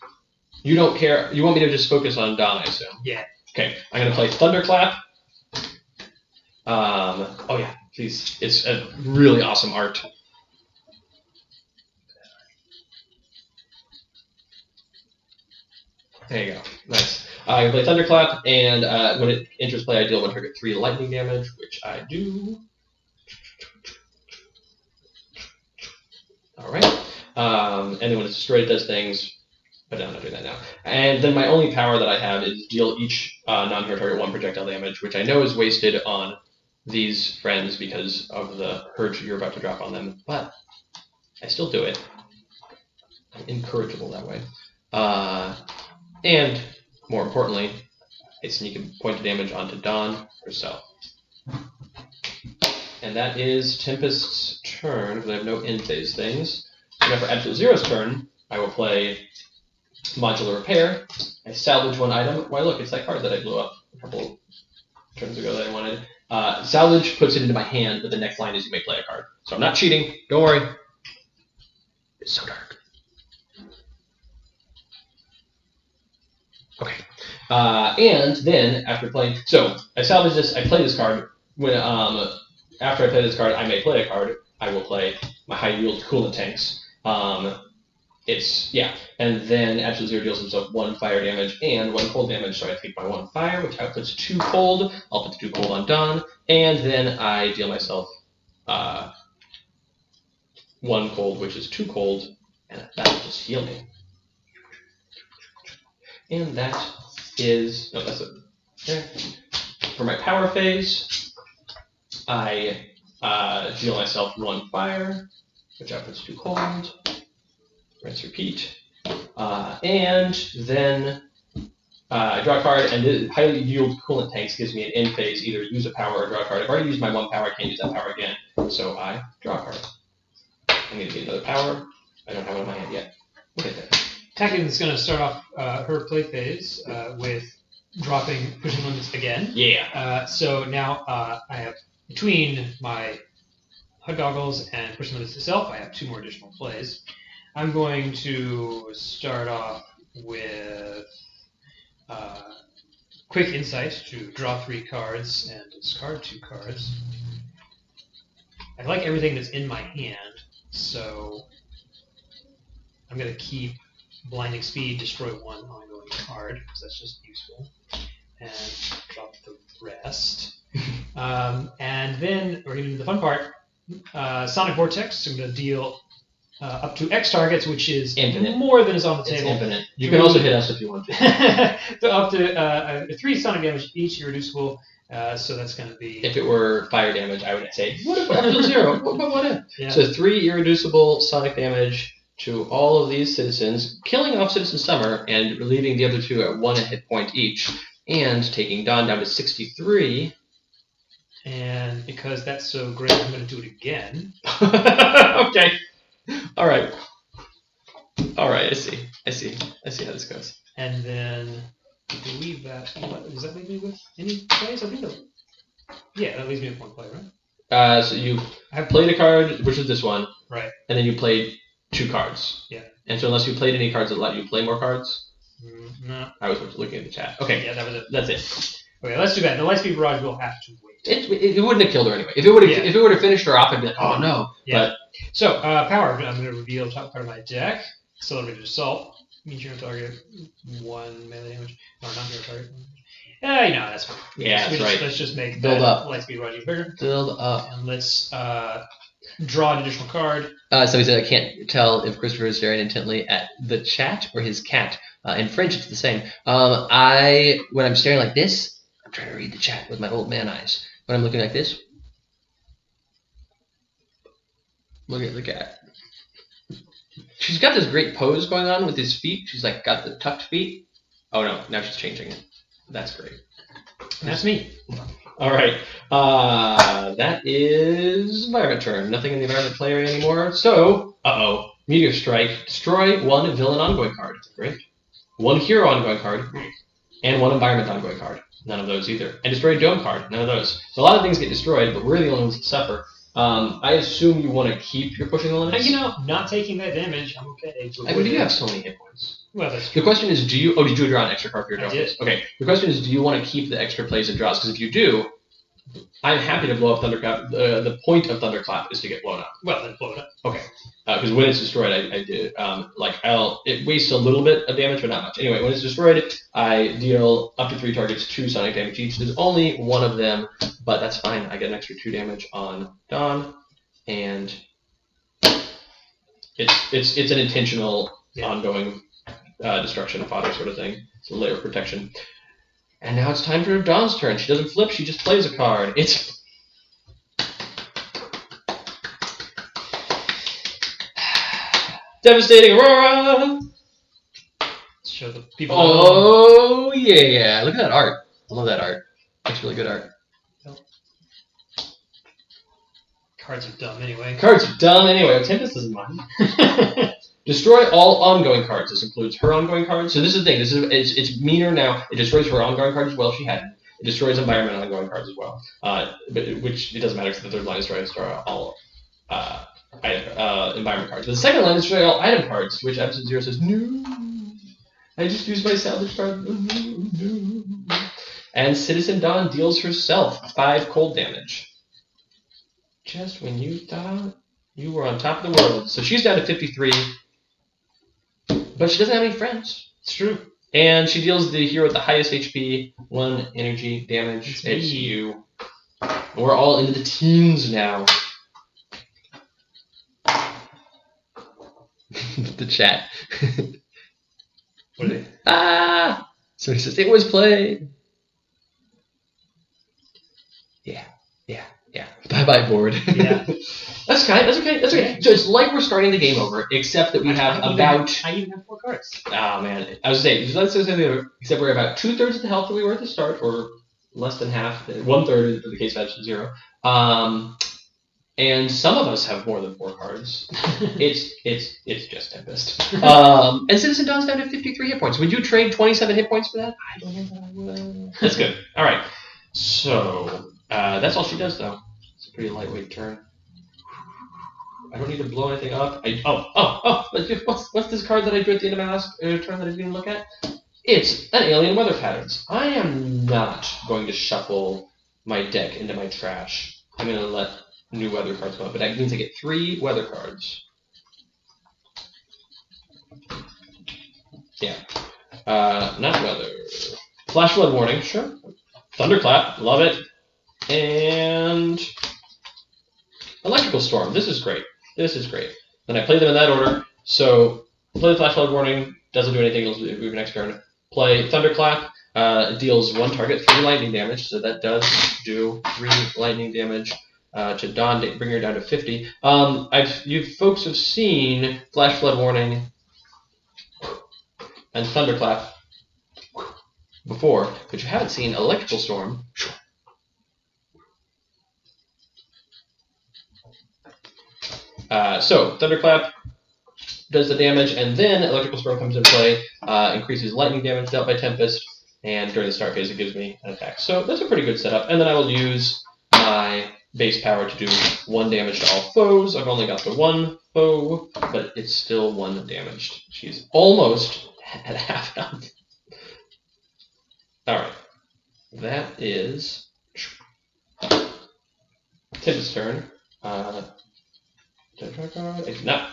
You don't care... You want me to just focus on Dawn, I assume? Yeah. Okay. I'm going to play Thunderclap. Oh yeah, please. It's a really awesome art. There you go. Nice. I can play Thunderclap, and when it enters play, I deal 1 target 3 lightning damage, which I do. All right. And then when it's destroyed, it does things, but I'm not doing that now. And then my only power that I have is deal each non-hero target 1 projectile damage, which I know is wasted on these friends because of the purge you're about to drop on them, but I still do it. I'm incorrigible that way. And more importantly, I sneak a point of damage onto Dawn herself. And that is Tempest's turn, because I have no end phase things. So now for Absolute Zero's turn, I will play Modular Repair, I salvage one item. Why, look, it's that card that I blew up a couple turns ago that I wanted. Salvage puts it into my hand, but the next line is you may play a card. So I'm not cheating. Don't worry. It's so dark. Okay. And then after playing, so I salvage this. I play this card. When after I play this card, I may play a card. I will play my high yield coolant tanks. And then Absolute Zero deals himself 1 fire damage and 1 cold damage, so I take my 1 fire, which outputs 2 cold. I'll put the 2 cold on Don, and then I deal myself 1 cold, which is 2 cold, and that will just heal me. And that is that's it. Okay. For my power phase, I deal myself 1 fire, which outputs 2 cold. Rinse, repeat. And then I draw a card, and the highly yield coolant tanks gives me an end phase, either use a power or draw a card. I've already used my 1 power, I can't use that power again, so I draw a card. I need to get another power. I don't have it in my hand yet. We'll get there. Taken's going to start off her play phase with dropping pushing limits again. Yeah. So now I have, between my HUD goggles and pushing limits itself, I have 2 more additional plays. I'm going to start off with Quick Insight to draw 3 cards and discard 2 cards. I like everything that's in my hand, so I'm going to keep Blinding Speed, destroy 1 ongoing card, because that's just useful, and drop the rest. And then we're going to do the fun part. Sonic Vortex, I'm going to deal up to X targets, which is infinite. More than is on the It's table. Infinite. You can also hit us if you want to. So up to 3 sonic damage each, irreducible. So that's going to be... If it were fire damage, I would say, what if Absolute Zero? What if? Yeah. So 3 irreducible sonic damage to all of these citizens, killing off Citizen Summer and relieving the other 2 at 1 hit point each, and taking Dawn down to 63. And because that's so great, I'm going to do it again. Okay. All right. I see how this goes. And then, I believe that, does that leave me with any plays? I think that, yeah, that leaves me with 1 play, right? So you have played a card, which is this one. Right. And then you played 2 cards. Yeah. And so unless you played any cards that let you play more cards? No. I was looking at the chat. Okay. Yeah, that was it. That's it. Okay, let's do that. The Lightspeed Barrage will have to wait. It wouldn't have killed her anyway. If it would have finished her off, I'd be like, oh no. Yeah. So, power. I'm going to reveal the top card of my deck. Accelerated Assault. Means you're going to target 1 melee damage. Or not your target. That's fine. Yeah, that's right. Let's just make Build that up. Lightspeed Barrage bigger. Build up. And let's draw an additional card. Somebody said I can't tell if Christopher is staring intently at the chat or his cat. In French, it's the same. When I'm staring like this, I'm trying to read the chat with my old man eyes. When I'm looking like this, look at the cat. She's got this great pose going on with his feet. She's like got the tucked feet. Oh no, now she's changing it. That's great. That's me. All right. That is environment turn. Nothing in the environment play area anymore. So, Meteor Strike. Destroy 1 villain ongoing card. Great. 1 hero ongoing card. And 1 environment ongoing card. None of those either. And destroy a dome card. None of those. So a lot of things get destroyed, but we're the only ones that suffer. I assume you want to keep your pushing the limits? Not taking that damage, I'm okay. I mean, you have so many hit points. Well, that's true. The question is, did you draw an extra card for your draw I did. phase? Okay. The question is, do you want to keep the extra plays and draws? Because if you do, I'm happy to blow up Thunderclap. The point of Thunderclap is to get blown up. Well, then blow it up. Okay. Because when it's destroyed, I do. It wastes a little bit of damage, but not much. Anyway, when it's destroyed, I deal up to 3 targets 2 sonic damage each. There's only 1 of them, but that's fine. I get an extra 2 damage on Dawn, and it's an intentional, ongoing destruction of fodder sort of thing. It's a layer of protection. And now it's time for Dawn's turn. She doesn't flip, she just plays a card. It's... Devastating Aurora! Let's show the people. Oh, yeah. Look at that art. I love that art. That's really good art. Cards are dumb anyway. Cards are dumb anyway. Tempest doesn't mind. Destroy all ongoing cards. This includes her ongoing cards. So this is the thing. It's meaner now. It destroys her ongoing cards as well if she hadn't. It destroys environment ongoing cards as well. Which it doesn't matter because the third line is destroy all environment cards. But the second line is destroy all item cards, which Absolute Zero says, no, I just used my salvage card. No. And Citizen Dawn deals herself 5 cold damage. Just when you thought you were on top of the world. So she's down to 53. But she doesn't have any friends. It's true. And she deals the hero with the highest HP, 1 energy damage. It's you. We're all into the teens now. The chat. What are they? So he says, it was played. Yeah. Bye-bye board. Yeah. That's okay. So it's like we're starting the game over, except that we have about... I even have 4 cards. Oh, man. I was saying, let's just say except we're about 2/3 of the health that we were at the start, or less than half, 1/3 in the case of Absolute Zero. And some of us have more than 4 cards. It's just Tempest. And Citizen Dawn's down to 53 hit points. Would you trade 27 hit points for that? I don't know that I would. That's good. All right. So that's all she does, though. It's a pretty lightweight turn. I don't need to blow anything up. What's this card that I drew at the end of my last turn that I didn't even look at? It's an Alien Weather Patterns. I am not going to shuffle my deck into my trash. I'm going to let new weather cards come up, but that means I get 3 weather cards. Yeah. Not weather. Flash Flood Warning, sure. Thunderclap, love it. And Electrical Storm. This is great. Then I play them in that order. So play the Flash Flood Warning, doesn't do anything, it'll move next turn. Play Thunderclap, deals 1 target 3 lightning damage, so that does do 3 lightning damage. To Dawn, bring her down to 50. You folks have seen Flash Flood Warning and Thunderclap before, but you haven't seen Electrical Storm. So Thunderclap does the damage, and then Electrical Storm comes into play, increases lightning damage dealt by Tempest, and during the start phase it gives me an attack. So that's a pretty good setup. And then I will use my base power to do 1 damage to all foes. I've only got the 1 foe, but it's still 1 damaged. She's almost at half health. Alright. That is Tempest Turn. No.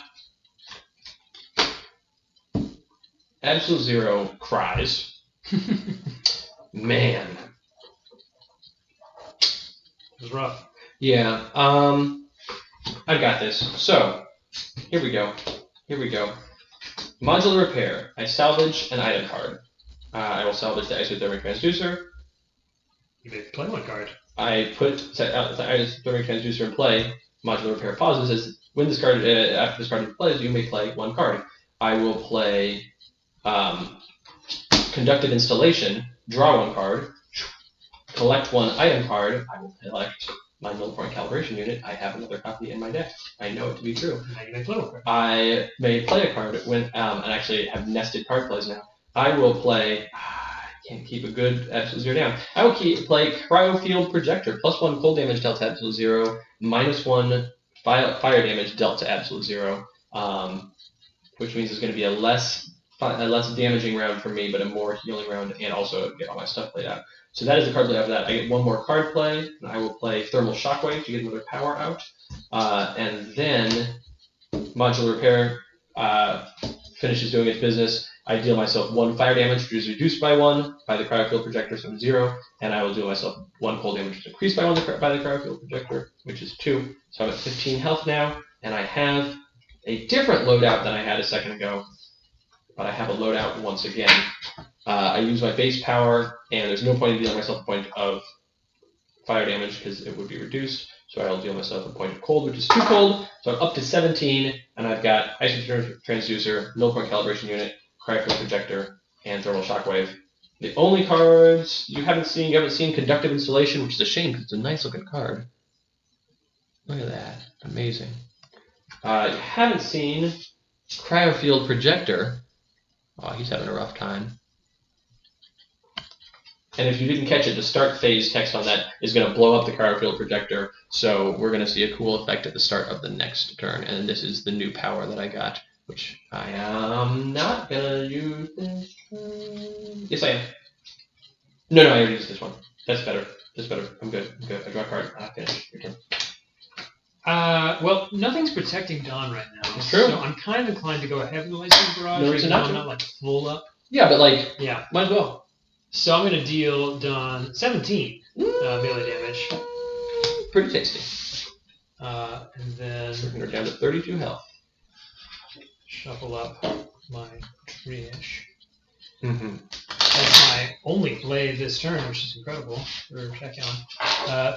Absolute Zero cries. Man. It was rough. Yeah, I've got this. So, here we go. Modular Repair. I salvage an item card. I will salvage the Isothermic Transducer. You may play 1 card. I put the Isothermic Transducer in play. Modular Repair pauses. Says, when this card, after this card plays, you may play 1 card. I will play Conductive Installation, draw 1 card, collect 1 item card. I will collect my null point calibration unit. I have another copy in my deck. I know it to be true. Now you may play 1 card. I may play a card when, and actually have nested card plays now. I will play. I can't keep a good Absolute Zero down. I will play Cryofield Projector. +1 cold damage dealt to Absolute Zero. -1 fire damage dealt to Absolute Zero. Which means it's going to be a less damaging round for me, but a more healing round, and also get all my stuff played out. So that is the card play after that. I get 1 more card play, and I will play Thermal Shockwave to get another power out. And then Modular Repair finishes doing its business. I deal myself 1 fire damage, which is reduced by 1 by the Cryofield Projector, so I'm 0. And I will deal myself 1 cold damage, which is increased by 1 by the Cryofield Projector, which is 2. So I'm at 15 health now, and I have a different loadout than I had a second ago. But I have a loadout once again. I use my base power, and there's no point in dealing myself a point of fire damage because it would be reduced. So I'll deal myself a point of cold, which is 2 cold. So I'm up to 17, and I've got Isothermic Transducer, null point calibration unit, Cryofield Projector, and Thermal Shockwave. The only cards you haven't seen Conductive Installation, which is a shame because it's a nice looking card. Look at that. Amazing. You haven't seen Cryofield Projector. Oh, he's having a rough time. And if you didn't catch it, the start phase text on that is going to blow up the Cryofield Projector. So we're going to see a cool effect at the start of the next turn. And this is the new power that I got, which I am not going to use this turn. Yes, I am. No, I already used this one. That's better. That's better. I'm good. I draw a card. Finish. Your turn. Well, nothing's protecting Dawn right now. It's true. So I'm kind of inclined to go ahead and license barrage. No reason not to. Not like full up. Yeah, but like, yeah, might as well. So I'm going to deal Dawn 17 melee damage. Pretty tasty. And then We're down to 32 health. Shuffle up my Trish. Mm-hmm. That's my only play this turn, which is incredible for Check-On.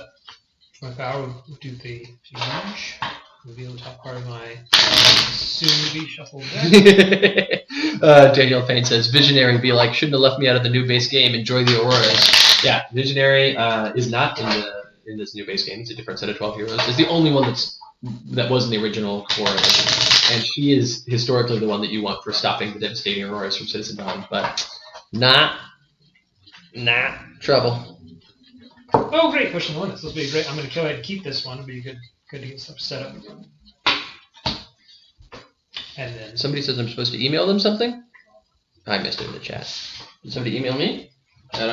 My power would do the huge. Reveal the top part of my soon-to-be shuffled deck. Daniel Payne says, Visionary be like, shouldn't have left me out of the new base game. Enjoy the Auroras. Yeah, Visionary is not in this new base game. It's a different set of 12 heroes. It's the only one that was in the original Aurora edition. And she is historically the one that you want for stopping the devastating Auroras from Citizen Dawn. But not trouble. Oh, great! Pushing the limits. This will be great. I'm going to go ahead and keep this one. It'll be good to get stuff set up. And then Somebody says I'm supposed to email them something. I missed it in the chat. Did somebody email me? I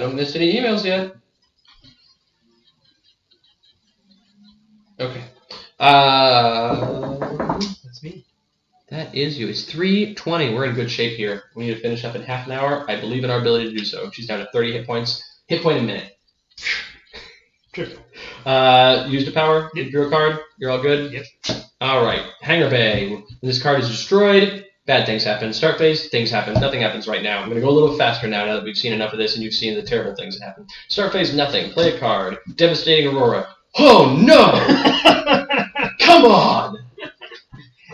don't miss any emails yet. Okay. that's me. That is you. It's 3:20. We're in good shape here. We need to finish up in half an hour. I believe in our ability to do so. She's down to 30 hit points. Hit point a minute. Trivial. Used a power. Yep. Drew a card. You're all good? Yep. All right. Hangar Bay. When this card is destroyed, bad things happen. Start phase, things happen. Nothing happens right now. I'm going to go a little faster now that we've seen enough of this and you've seen the terrible things that happen. Start phase, nothing. Play a card. Devastating Aurora. Oh, no! Come on!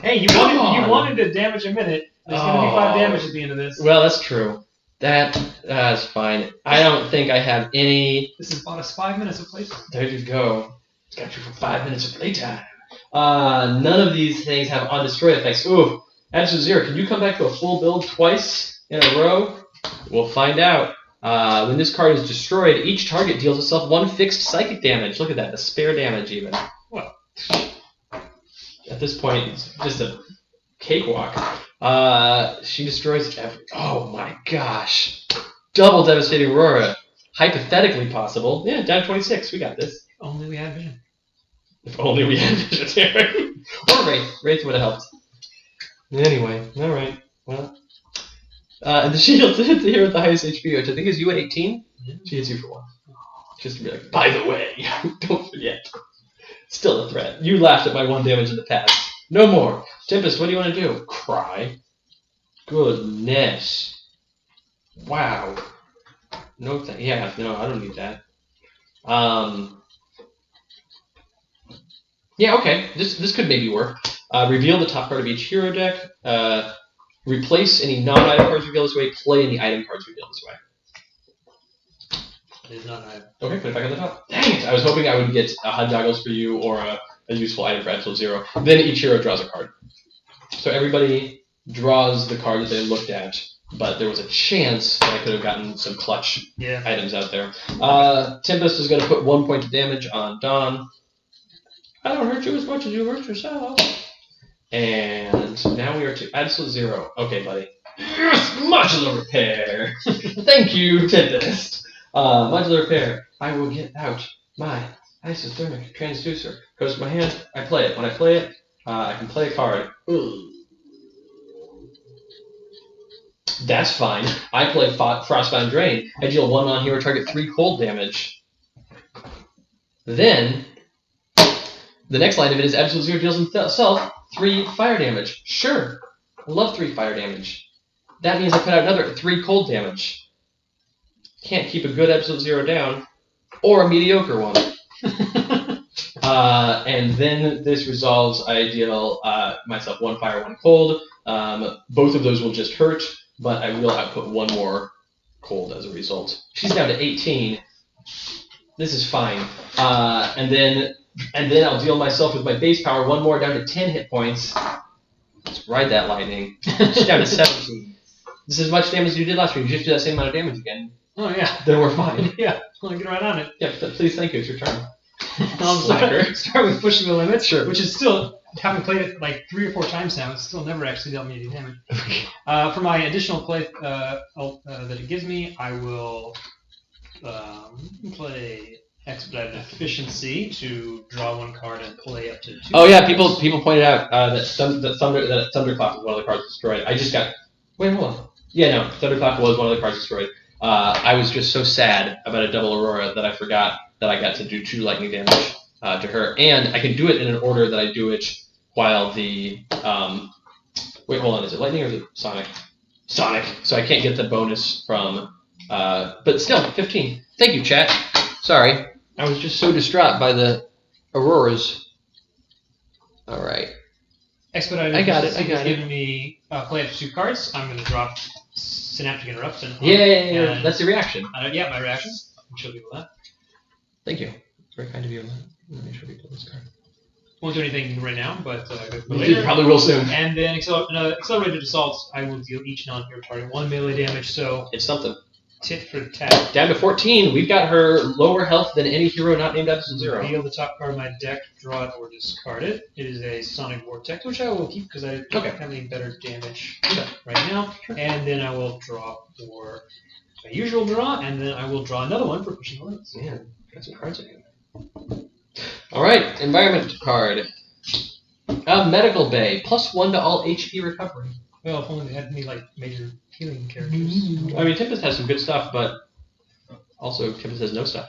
Hey, you wanted to damage a minute. There's going to be 5 damage at the end of this. Well, that's true. That's fine. I don't think I have any... This has bought us 5 minutes of playtime. There you go. It's got you for 5 minutes of playtime. None of these things have on-destroy effects. Ooh, Absolute Zero, can you come back to a full build twice in a row? We'll find out. When this card is destroyed, each target deals itself 1 fixed psychic damage. Look at that, the spare damage even. Well, at this point, it's just a cakewalk. She destroys every... Oh my gosh. Double Devastating Aurora. Hypothetically possible. Yeah, down 26. We got this. if only we had vision. If only we had Visionary. Or Wraith. Wraith would have helped. Anyway, alright. Well. And the shield hits the hero with the highest HP, which I think is you at 18. Yeah. She hits you for 1. Just to be like, by the way, don't forget. Still a threat. You laughed at my 1 damage in the past. No more. Tempest, what do you want to do? Cry? Goodness. Wow. No, yeah, no, I don't need that. Yeah, okay. This could maybe work. Reveal the top card of each hero deck. Replace any non-item cards revealed this way. Play any item cards revealed this way. It is not an item. Okay, put it back on the top. Dang it! I was hoping I would get a HUD goggles for you or a useful item for Absolute Zero. Then each hero draws a card. So everybody draws the card that they looked at, but there was a chance that I could have gotten some clutch items out there. Tempest is going to put 1 point of damage on Dawn. I don't hurt you as much as you hurt yourself. And now we are to Absolute Zero. Okay, buddy. Yes! Modular repair! Thank you, Tempest. Modular repair. I will get out my isothermic transducer. Goes to my hand. I play it. When I play it, I can play a card. Ooh. That's fine. I play Frostbound Drain. I deal 1 on hero target 3 cold damage. Then, the next line of it is Absolute Zero deals himself 3 fire damage. Sure. I love 3 fire damage. That means I put out another 3 cold damage. Can't keep a good Absolute Zero down. Or a mediocre one. And then this resolves. I deal myself 1 fire, 1 cold. Both of those will just hurt, but I will output 1 more cold as a result. She's down to 18. This is fine. And then I'll deal myself with my base power 1 more down to 10 hit points. Let's ride that lightning. She's down to 17. This is as much damage as you did last week. You just do that same amount of damage again. Oh, yeah. Then we're fine. Yeah, I'll get right on it. Yeah, please, thank you. It's your turn. I'll start with pushing the limits, Sure. which is still, having played it like 3 or 4 times now, it's still never actually dealt me any damage. For my additional play that it gives me, I will play Expedited Efficiency to draw 1 card and play up to 2. Oh yeah, people pointed out that Thunderclap was one of the cards destroyed. I just got. Wait, hold on. Yeah, no, Thunderclap was one of the cards destroyed. I was just so sad about a double Aurora that I forgot that I got to do 2 lightning damage to her, and I can do it in an order that I do it while the wait, hold on, is it lightning or is it Sonic? Sonic. So I can't get the bonus from, but still 15. Thank you, chat. Sorry, I was just so distraught by the Auroras. All right. Expedited Efficiency has given me play up to 2 cards. I'm going to drop Synaptic Interruption. Yeah, that's the reaction. Yeah, my reaction. I'll show people that. Thank you. Very kind of you. Let me show people this card. Won't do anything right now, but You probably will soon. And then Accelerated Assault, I will deal each non-hero target 1 melee damage, so It's something. tit for tat. Down to 14. We've got her lower health than any hero not named Absolute Zero. Reveal the top card of my deck, draw it, or discard it. It is a Sonic Vortex, which I will keep because I don't have any better damage right now. And then I will draw for my usual draw, and then I will draw another one for pushing the limits. Man, got some cards in here. All right, environment card. Medical Bay, +1 to all HP recovery. Well, if only they had any like major healing characters. I mean, Tempest has some good stuff, but also Tempest has no stuff.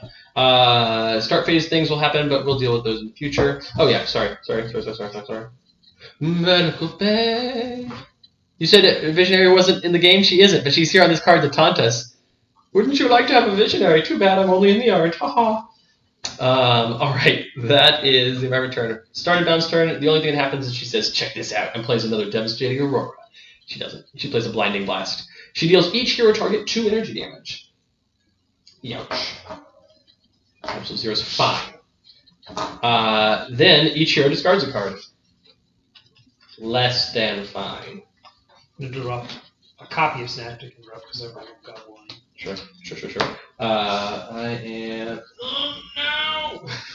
Start phase things will happen, but we'll deal with those in the future. Oh yeah, sorry. Medical Bay. You said Visionary wasn't in the game. She isn't, but she's here on this card to taunt us. Wouldn't you like to have a Visionary? Too bad I'm only in the art. Haha. All right, that is the environment turn. Start bounce turn. The only thing that happens is she says, "Check this out," and plays another devastating Aurora. She doesn't. She plays a blinding blast. She deals each hero target 2 energy damage. Youch. Absolute Zero is fine. Then each hero discards a card. Less than fine. I'm going to drop a copy of Synaptic Interrupt because I've already got one. Sure. I am.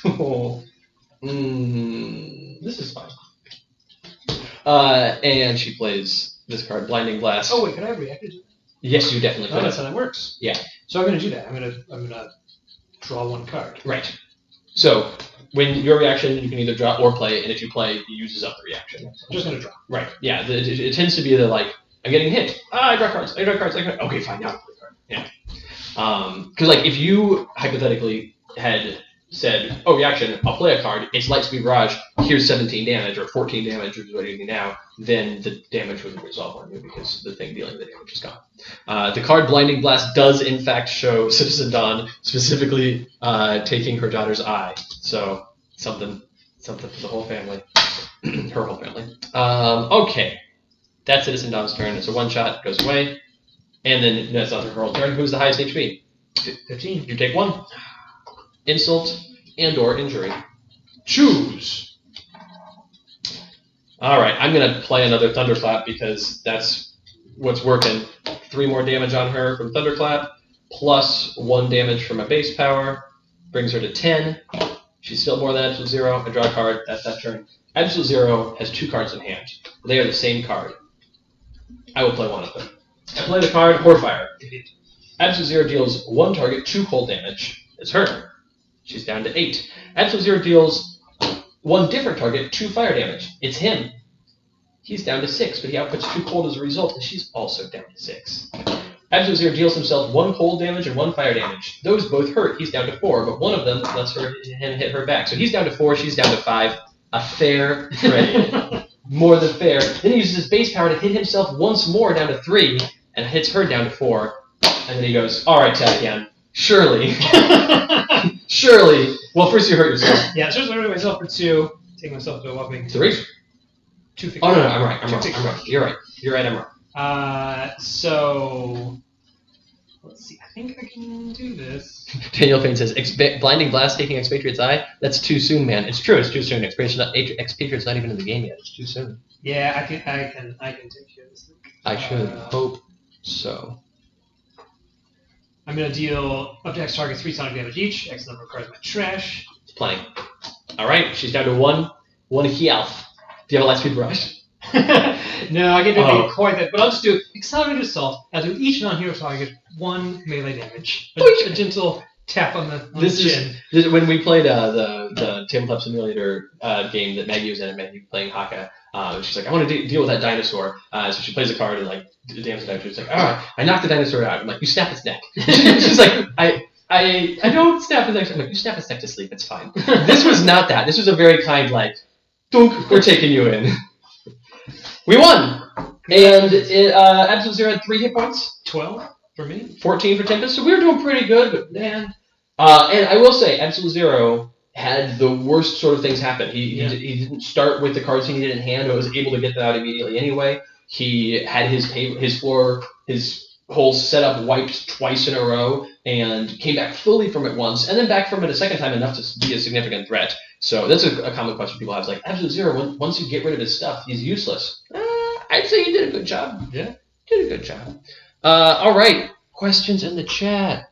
Oh no! This is fine. And she plays this card, Blinding Blast. Oh wait, could I have reacted to that? Yes, you definitely could. Oh, that's how that works. Yeah. So I'm going to do that. I'm going to draw 1 card. Right. So when your reaction, you can either draw or play, and if you play, it uses up the reaction. I'm just going to draw. Right. Yeah. It tends to be the like, I'm getting hit. I draw cards. Okay, fine. Now I play a card. Yeah. Because like if you hypothetically had said, "Oh, reaction, I'll play a card. It's Light Speed Barrage. Here's 17 damage or 14 damage, which is what you're doing now," then the damage wouldn't resolve on you because the thing dealing the damage is gone. The card Blinding Blast does in fact show Citizen Dawn specifically taking her daughter's eye. So something for the whole family, her whole family. Okay, that's Citizen Dawn's turn. It's a 1-shot, goes away, and then that's not her whole turn. Who's the highest HP? 15. You take 1. Insult and/or injury. Choose. All right, I'm gonna play another Thunderclap because that's what's working. 3 more damage on her from Thunderclap, plus 1 damage from my base power, brings her to 10. She's still more than Absolute Zero. I draw a card. That's that turn. Absolute Zero has 2 cards in hand. They are the same card. I will play one of them. I play the card Horfire. Absolute Zero deals 1 target 2 cold damage. It's her. She's down to 8. Absolute Zero deals 1 different target 2 fire damage. It's him. He's down to 6, but he outputs 2 cold as a result, and she's also down to 6. Absolute Zero deals himself 1 cold damage and 1 fire damage. Those both hurt. He's down to 4, but one of them lets him hit her back. So he's down to 4, she's down to 5. A fair trade. More than fair. Then he uses his base power to hit himself once more down to 3, and hits her down to 4. And then he goes, "All right, Tatian, surely." Surely. Well, first you hurt yourself. Yeah, so I hurt myself for 2. Take myself to a whopping 3. 250. Oh, no, I'm right. I'm right. You're right, I'm wrong. So, let's see. I think I can do this. Daniel Payne says, Blinding Blast taking Expatriate's Eye? That's too soon, man. It's true, it's too soon. Expatriate's not even in the game yet. It's too soon. Yeah, I can take care of this thing. I should hope so. I'm gonna deal up to X target 3 sonic damage each. X number of cards in my trash. Plenty. All right, she's down to one health. Do you have a Lightspeed Barrage? No, I get to be quite that, but I'll just do Accelerated Assault. I'll do each non-hero target 1 melee damage. A gentle tap on the chin. This, when we played the Tabletop Simulator game that Maggie was in, and Maggie playing Haka, she's like, I want to deal with that dinosaur. So she plays a card and like damns it out. She's like, all right, I knocked the dinosaur out. I'm like, you snap its neck. She's like, I don't snap its neck. I'm like, you snap its neck to sleep. It's fine. This was not that. This was a very kind like, dunk, we're taking you in. We won! And Absolute Zero had 3 hit points. 12 for me. 14 for Tempest. So we were doing pretty good, but man. And I will say, Absolute Zero had the worst sort of things happen. He didn't start with the cards he needed in hand, but was able to get them out immediately anyway. He had his whole setup wiped twice in a row, and came back fully from it once, and then back from it a second time enough to be a significant threat. So that's a common question people have. It's like, Absolute Zero, once you get rid of his stuff, he's useless. I'd say you did a good job. Yeah. Did a good job. All right. Questions in the chat.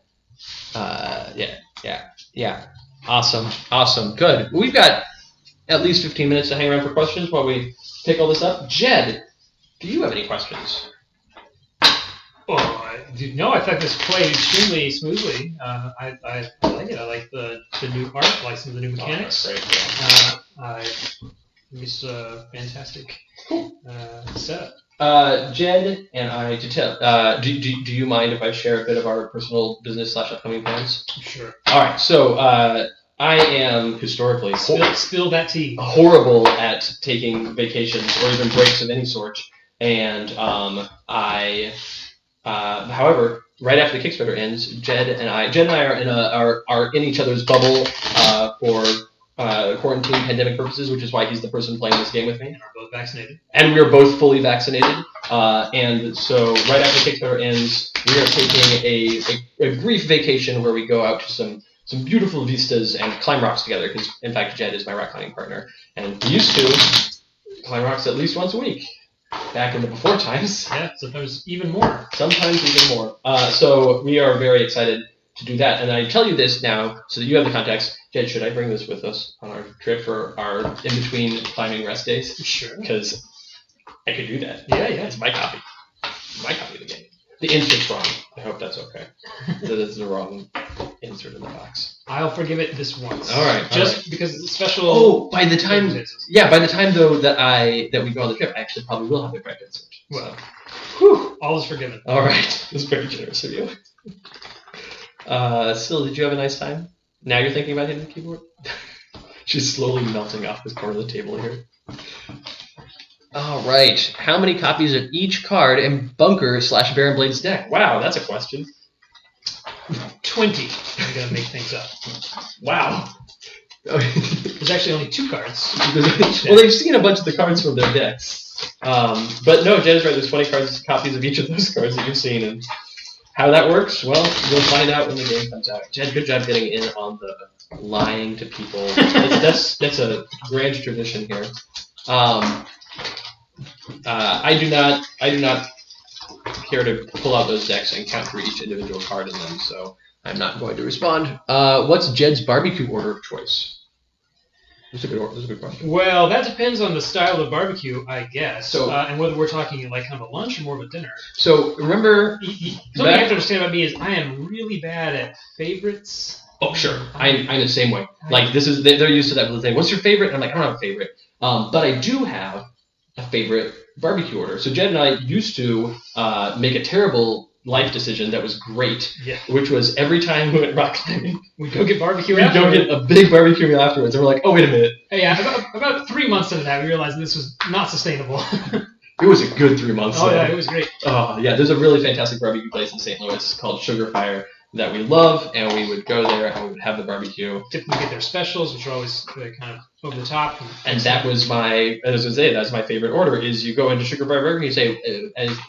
Yeah. Awesome. Good. We've got at least 15 minutes to hang around for questions while we pick all this up. Jed, do you have any questions? No, I thought this played extremely smoothly. I like it. I like the new art. I like some of the new mechanics. Oh, that's great. It's a fantastic setup. Jed and I, do you mind if I share a bit of our personal business / upcoming plans? Sure. All right. So I am historically spill that tea. Horrible at taking vacations or even breaks of any sort, and however, right after the Kickstarter ends, Jed and I are in each other's bubble for quarantine pandemic purposes, which is why he's the person playing this game with me. And we're both vaccinated. And we're both fully vaccinated. And so right after Kickstarter ends, we are taking a brief vacation where we go out to some beautiful vistas and climb rocks together, because in fact Jed is my rock climbing partner, and we used to climb rocks at least once a week. Back in the before times. Yeah, sometimes even more. So we are very excited to do that. And I tell you this now so that you have the context. Jed, should I bring this with us on our trip for our in-between climbing rest days? Sure. Because I could do that. Yeah. It's my copy. My copy of the game. The insert's wrong. I hope that's okay. That is the wrong insert in the box. I'll forgive it this once. All right. Just because it's a special. Oh, by the time though that we go on the trip, I actually probably will have the correct insert. Well, whew. All is forgiven. All right. That's very generous of you. Still, did you have a nice time? Now you're thinking about hitting the keyboard? She's slowly melting off this corner of the table here. All right. How many copies of each card in Bunker / Baron Blade's deck? Wow, that's a question. 20. I'm going to make things up. Wow. There's actually only 2 cards. Well, they've seen a bunch of the cards from their decks. But no, Jed's right. There's 20 copies of each of those cards that you've seen. And how that works, well, you'll find out when the game comes out. Jed, good job getting in on the lying to people. That's a grand tradition here. I do not care to pull out those decks and count for each individual card in them, so I'm not going to respond. What's Jed's barbecue order of choice? That's a good question. Well, that depends on the style of barbecue, I guess. So, and whether we're talking like kind of a lunch or more of a dinner. So remember, something you have to understand about me is I am really bad at favorites. Oh, sure. I'm the same way. Like they're used to that little thing. What's your favorite? And I'm like, I don't have a favorite. But I do have a favorite barbecue order. So Jed and I used to make a terrible life decision that was great, which was every time we went rock climbing, we'd go get barbecue we'd go get a big barbecue meal afterwards. And we're like, oh, wait a minute. Yeah, about 3 months into that, we realized this was not sustainable. It was a good 3 months. Oh, yeah, it was great. Oh, yeah, there's a really fantastic barbecue place in St. Louis called Sugar Fire that we love, and we would go there and we would have the barbecue. Typically get their specials, which are always kind of over the top. And that was that's my favorite order, is you go into Sugar Fire Burger and you say,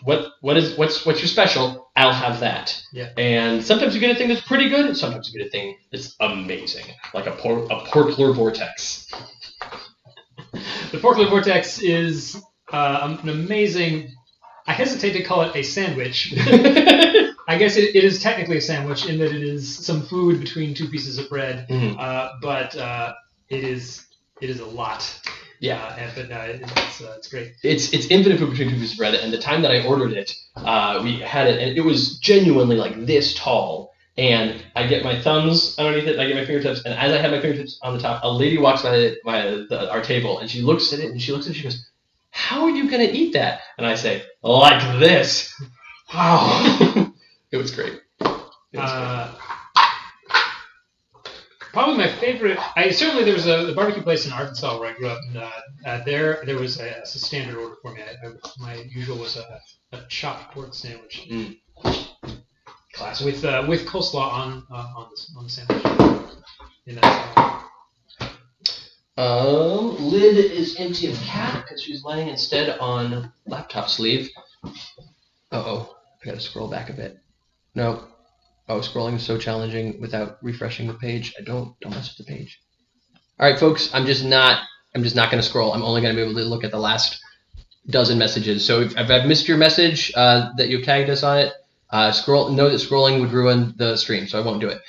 what's your special? I'll have that. Yeah. And sometimes you get a thing that's pretty good, and sometimes you get a thing that's amazing, like a pork lure Vortex. The pork lure Vortex is an amazing. I hesitate to call it a sandwich. I guess it is technically a sandwich in that it is some food between two pieces of bread, but it is a lot. Yeah, but no, it's great. It's infinite food between two pieces of bread, and the time that I ordered it, we had it, and it was genuinely like this tall. And I get my thumbs underneath it, and I get my fingertips, and as I have my fingertips on the top, a lady walks by our table, and she looks at it, and she goes, "How are you going to eat that?" And I say, "Like this." Wow. It was great. Probably my favorite. Certainly there was a barbecue place in Arkansas where I grew up, and there was a standard order for me. My usual was a chopped pork sandwich. Classic. With coleslaw on the sandwich. In that Lid is empty of cat because she's laying instead on laptop sleeve. I gotta scroll back a bit. No. Oh, scrolling is so challenging without refreshing the page. Don't mess with the page. All right, folks. I'm just not gonna scroll. I'm only gonna be able to look at the last dozen messages. So if I've missed your message that you tagged us on it, know that scrolling would ruin the stream, so I won't do it.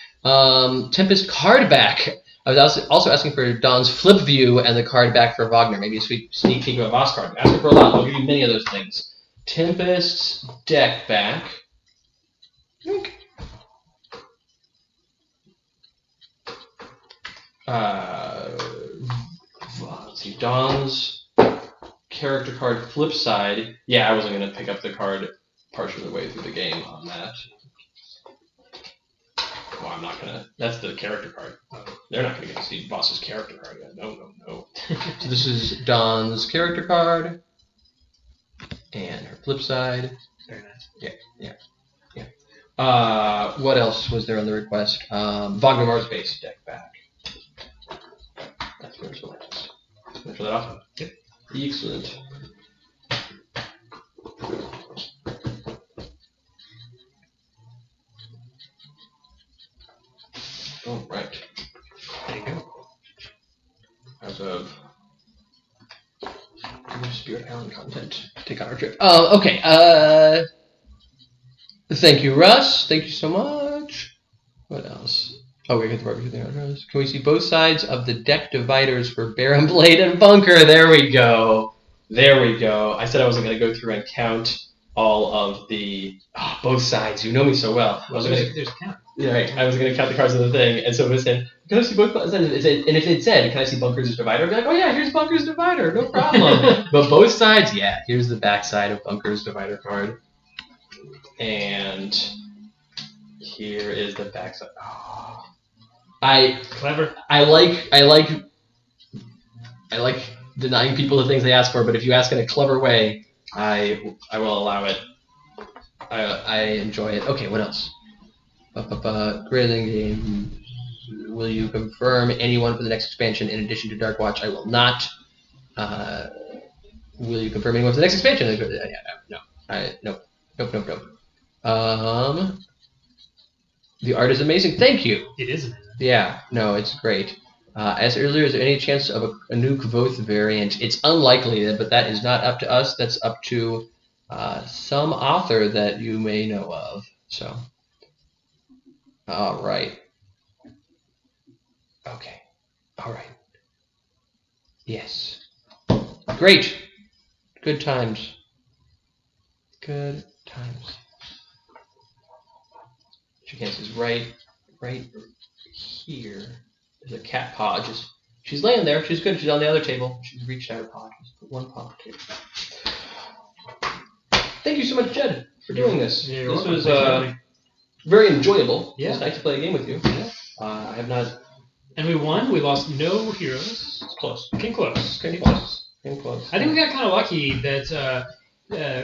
Tempest card back. I was also asking for Don's flip view and the card back for Wagner. Maybe a sneak peek of a boss card. Asking for a lot. I'll give you many of those things. Tempest deck back. Okay. Let's see. Don's character card flip side. Yeah, I wasn't gonna pick up the card partially the way through the game on that. Well, I'm not gonna. That's the character card. They're not gonna get to see boss's character card yet. No. So this is Don's character card, and her flip side. Very nice. Yeah. What else was there on the request? Wagner Mars base deck back. That's where's the last. Finish that off. Yep. Excellent. All right. There you go. As of Spirit Island content, take on our trip. Okay. Thank you, Russ. Thank you so much. What else? Oh, we got the barbecue thing. Can we see both sides of the deck dividers for Baron Blade and Bunker? There we go. I said I wasn't going to go through and count all of the both sides. You know me so well. There's a count. Yeah, right. I was going to count the cards on the thing, and so it was saying, "Can I see both sides?" And if it said, "Can I see Bunker's divider?" I'd be like, "Oh yeah, here's Bunker's divider, no problem." But both sides, yeah. Here's the back side of Bunker's divider card, and here is the back side. Oh. Clever. I like denying people the things they ask for, but if you ask in a clever way, I will allow it. I enjoy it. Okay, what else? Greater than game. Will you confirm anyone for the next expansion in addition to Dark Watch? I will not. Will you confirm anyone for the next expansion? No. Nope. The art is amazing. Thank you. It is amazing. Yeah, no, it's great. As earlier, is there any chance of a new Kvoth variant? It's unlikely, but that is not up to us. That's up to some author that you may know of. So, all right. Okay. All right. Yes. Great. Good times. Chance is right here. There's a cat paw. She's laying there. She's good. She's on the other table. She's reached out her paw. Just put one paw on the table. Thank you so much, Jed, for doing this. Yeah, this was very enjoyable. Yeah. It's nice to play a game with you. Yeah. I have not. And we won. We lost no heroes. It's close. Came close. Came close. I think we got kind of lucky that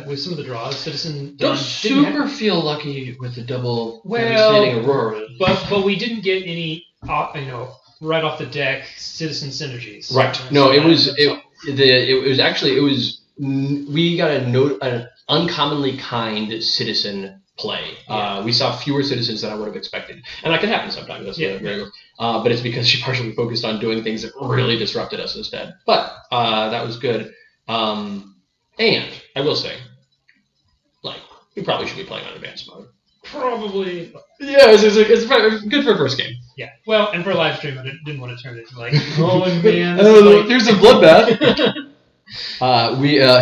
with some of the draws, Citizen Don't super feel lucky with the double devastating Aurora. But we didn't get any, right off the deck Citizen synergies. Right. No, we got an uncommonly kind Citizen play. Yeah. We saw fewer Citizens than I would have expected, and that can happen sometimes. That's but it's because she partially focused on doing things that really disrupted us instead. But that was good. And I will say, like, we probably should be playing on advanced mode. Probably. Yeah, it's good for a first game. Yeah. Well, and for a live stream, I didn't want to turn it into like, oh man, here's a bloodbath.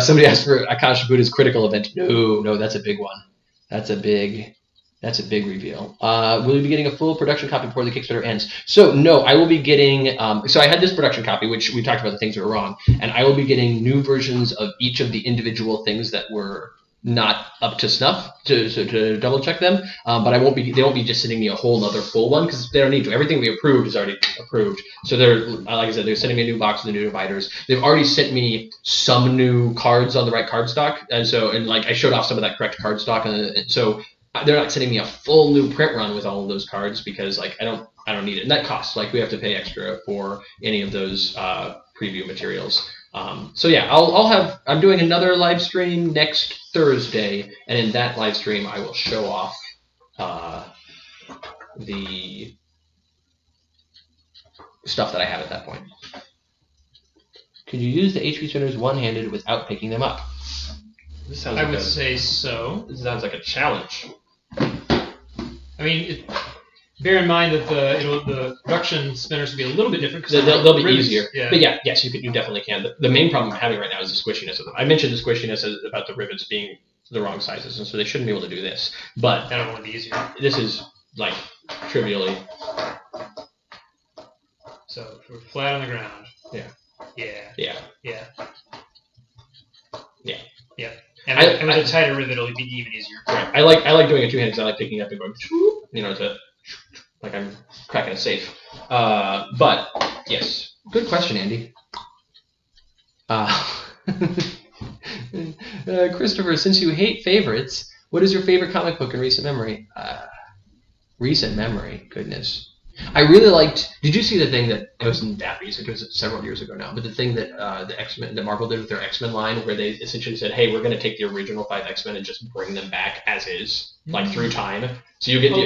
Somebody asked for Akash Buddha's critical event. No, that's a big one. That's a big reveal. Will you be getting a full production copy before the Kickstarter ends? So no, I will be getting. So I had this production copy, which we talked about the things that were wrong, and I will be getting new versions of each of the individual things that were not up to snuff to double check them. But they won't be just sending me a whole other full one because they don't need to. Everything we approved is already approved. So they're, like I said, they're sending me a new box with the new dividers. They've already sent me some new cards on the right card stock, and like I showed off some of that correct card stock, and so they're not sending me a full new print run with all of those cards because like I don't need it, and that costs. Like we have to pay extra for any of those preview materials. So yeah, I'm doing another live stream next Thursday, and in that live stream I will show off the stuff that I have at that point. Could you use the HP spinners one-handed without picking them up? I would say so. This sounds like a challenge. I mean, bear in mind that the production spinners will be a little bit different because they'll be easier. Yeah. But yes, you definitely can. The main problem I'm having right now is the squishiness of them. I mentioned the squishiness about the rivets being the wrong sizes, and so they shouldn't be able to do this. But that'll only be easier. This is like trivially. So if we're flat on the ground. Yeah. And with a tighter rivet, it'll be even easier. Right. I like doing it two-handed because I like picking it up and going, to like I'm cracking a safe. But yes, good question, Andy. Christopher, since you hate favorites, what is your favorite comic book in recent memory? Recent memory, goodness. I really liked. Did you see the thing that it wasn't that recent? It was several years ago now. But the thing that the X-Men, that Marvel did with their X-Men line, where they essentially said, "Hey, we're going to take the original 5 X-Men and just bring them back as is, like through time." So you get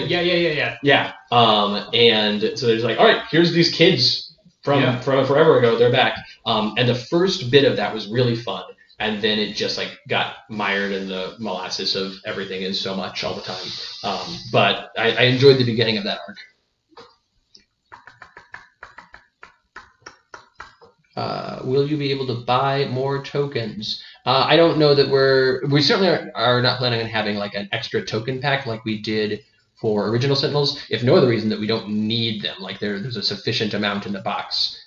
yeah. And so there's like, all right, here's these kids from forever ago. They're back. And the first bit of that was really fun. And then it just like got mired in the molasses of everything is so much all the time. But I enjoyed the beginning of that arc. Will you be able to buy more tokens? I don't know that we certainly are not planning on having like an extra token pack like we did for original Sentinels, if no other reason that we don't need them. Like there's a sufficient amount in the box.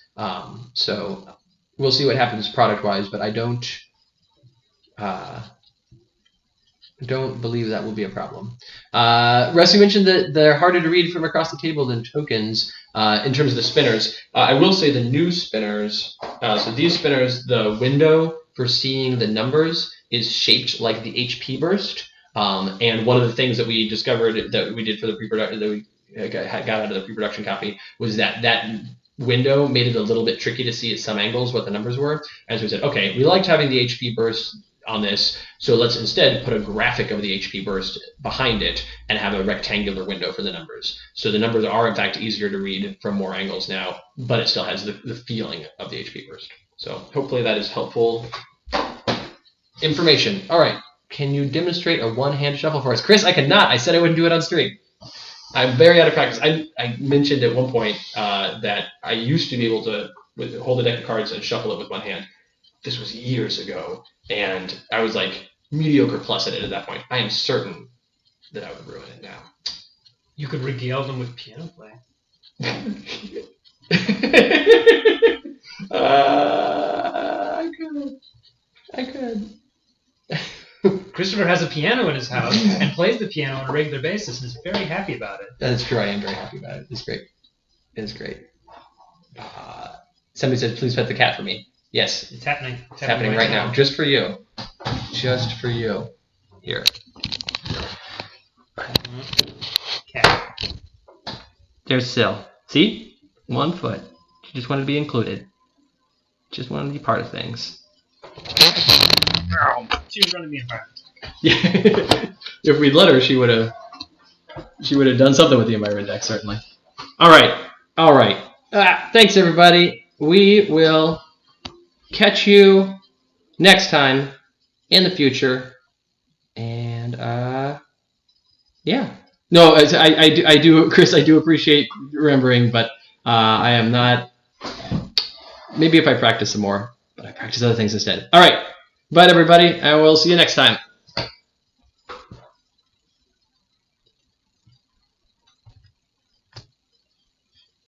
So we'll see what happens product-wise, but I don't believe that will be a problem. Russ, you mentioned that they're harder to read from across the table than tokens in terms of the spinners. I will say the new spinners, so these spinners, the window for seeing the numbers is shaped like the HP burst. And one of the things that we discovered that we did for the pre-production, that we got out of the pre-production copy, was that window made it a little bit tricky to see at some angles what the numbers were. As we said, okay, we liked having the HP burst on this, so let's instead put a graphic of the HP burst behind it and have a rectangular window for the numbers. So the numbers are in fact easier to read from more angles now, but it still has the feeling of the HP burst. So hopefully that is helpful information. All right, can you demonstrate a one-hand shuffle for us? Chris, I cannot. I said I wouldn't do it on stream. I'm very out of practice. I mentioned at one point that I used to be able to hold a deck of cards and shuffle it with one hand. This was years ago, and I was like mediocre plus at it at that point. I am certain that I would ruin it now. You could regale them with piano playing. I could. Christopher has a piano in his house and plays the piano on a regular basis and is very happy about it. That is true. I am very happy about it. It's great. It is great. Somebody said, please pet the cat for me. Yes. It's happening. It's happening right now. Just for you. Just for you. Here. Cat. There's Syl. See? 1 foot. She just wanted to be included. Just wanted to be part of things. She was running the environment. Yeah. If we'd let her, she would have done something with the environment deck, certainly. All right. Thanks, everybody. We will catch you next time in the future. And yeah. No, I do, Chris. I do appreciate remembering, but I am not. Maybe if I practice some more, but I practice other things instead. All right. Bye, everybody. I will see you next time.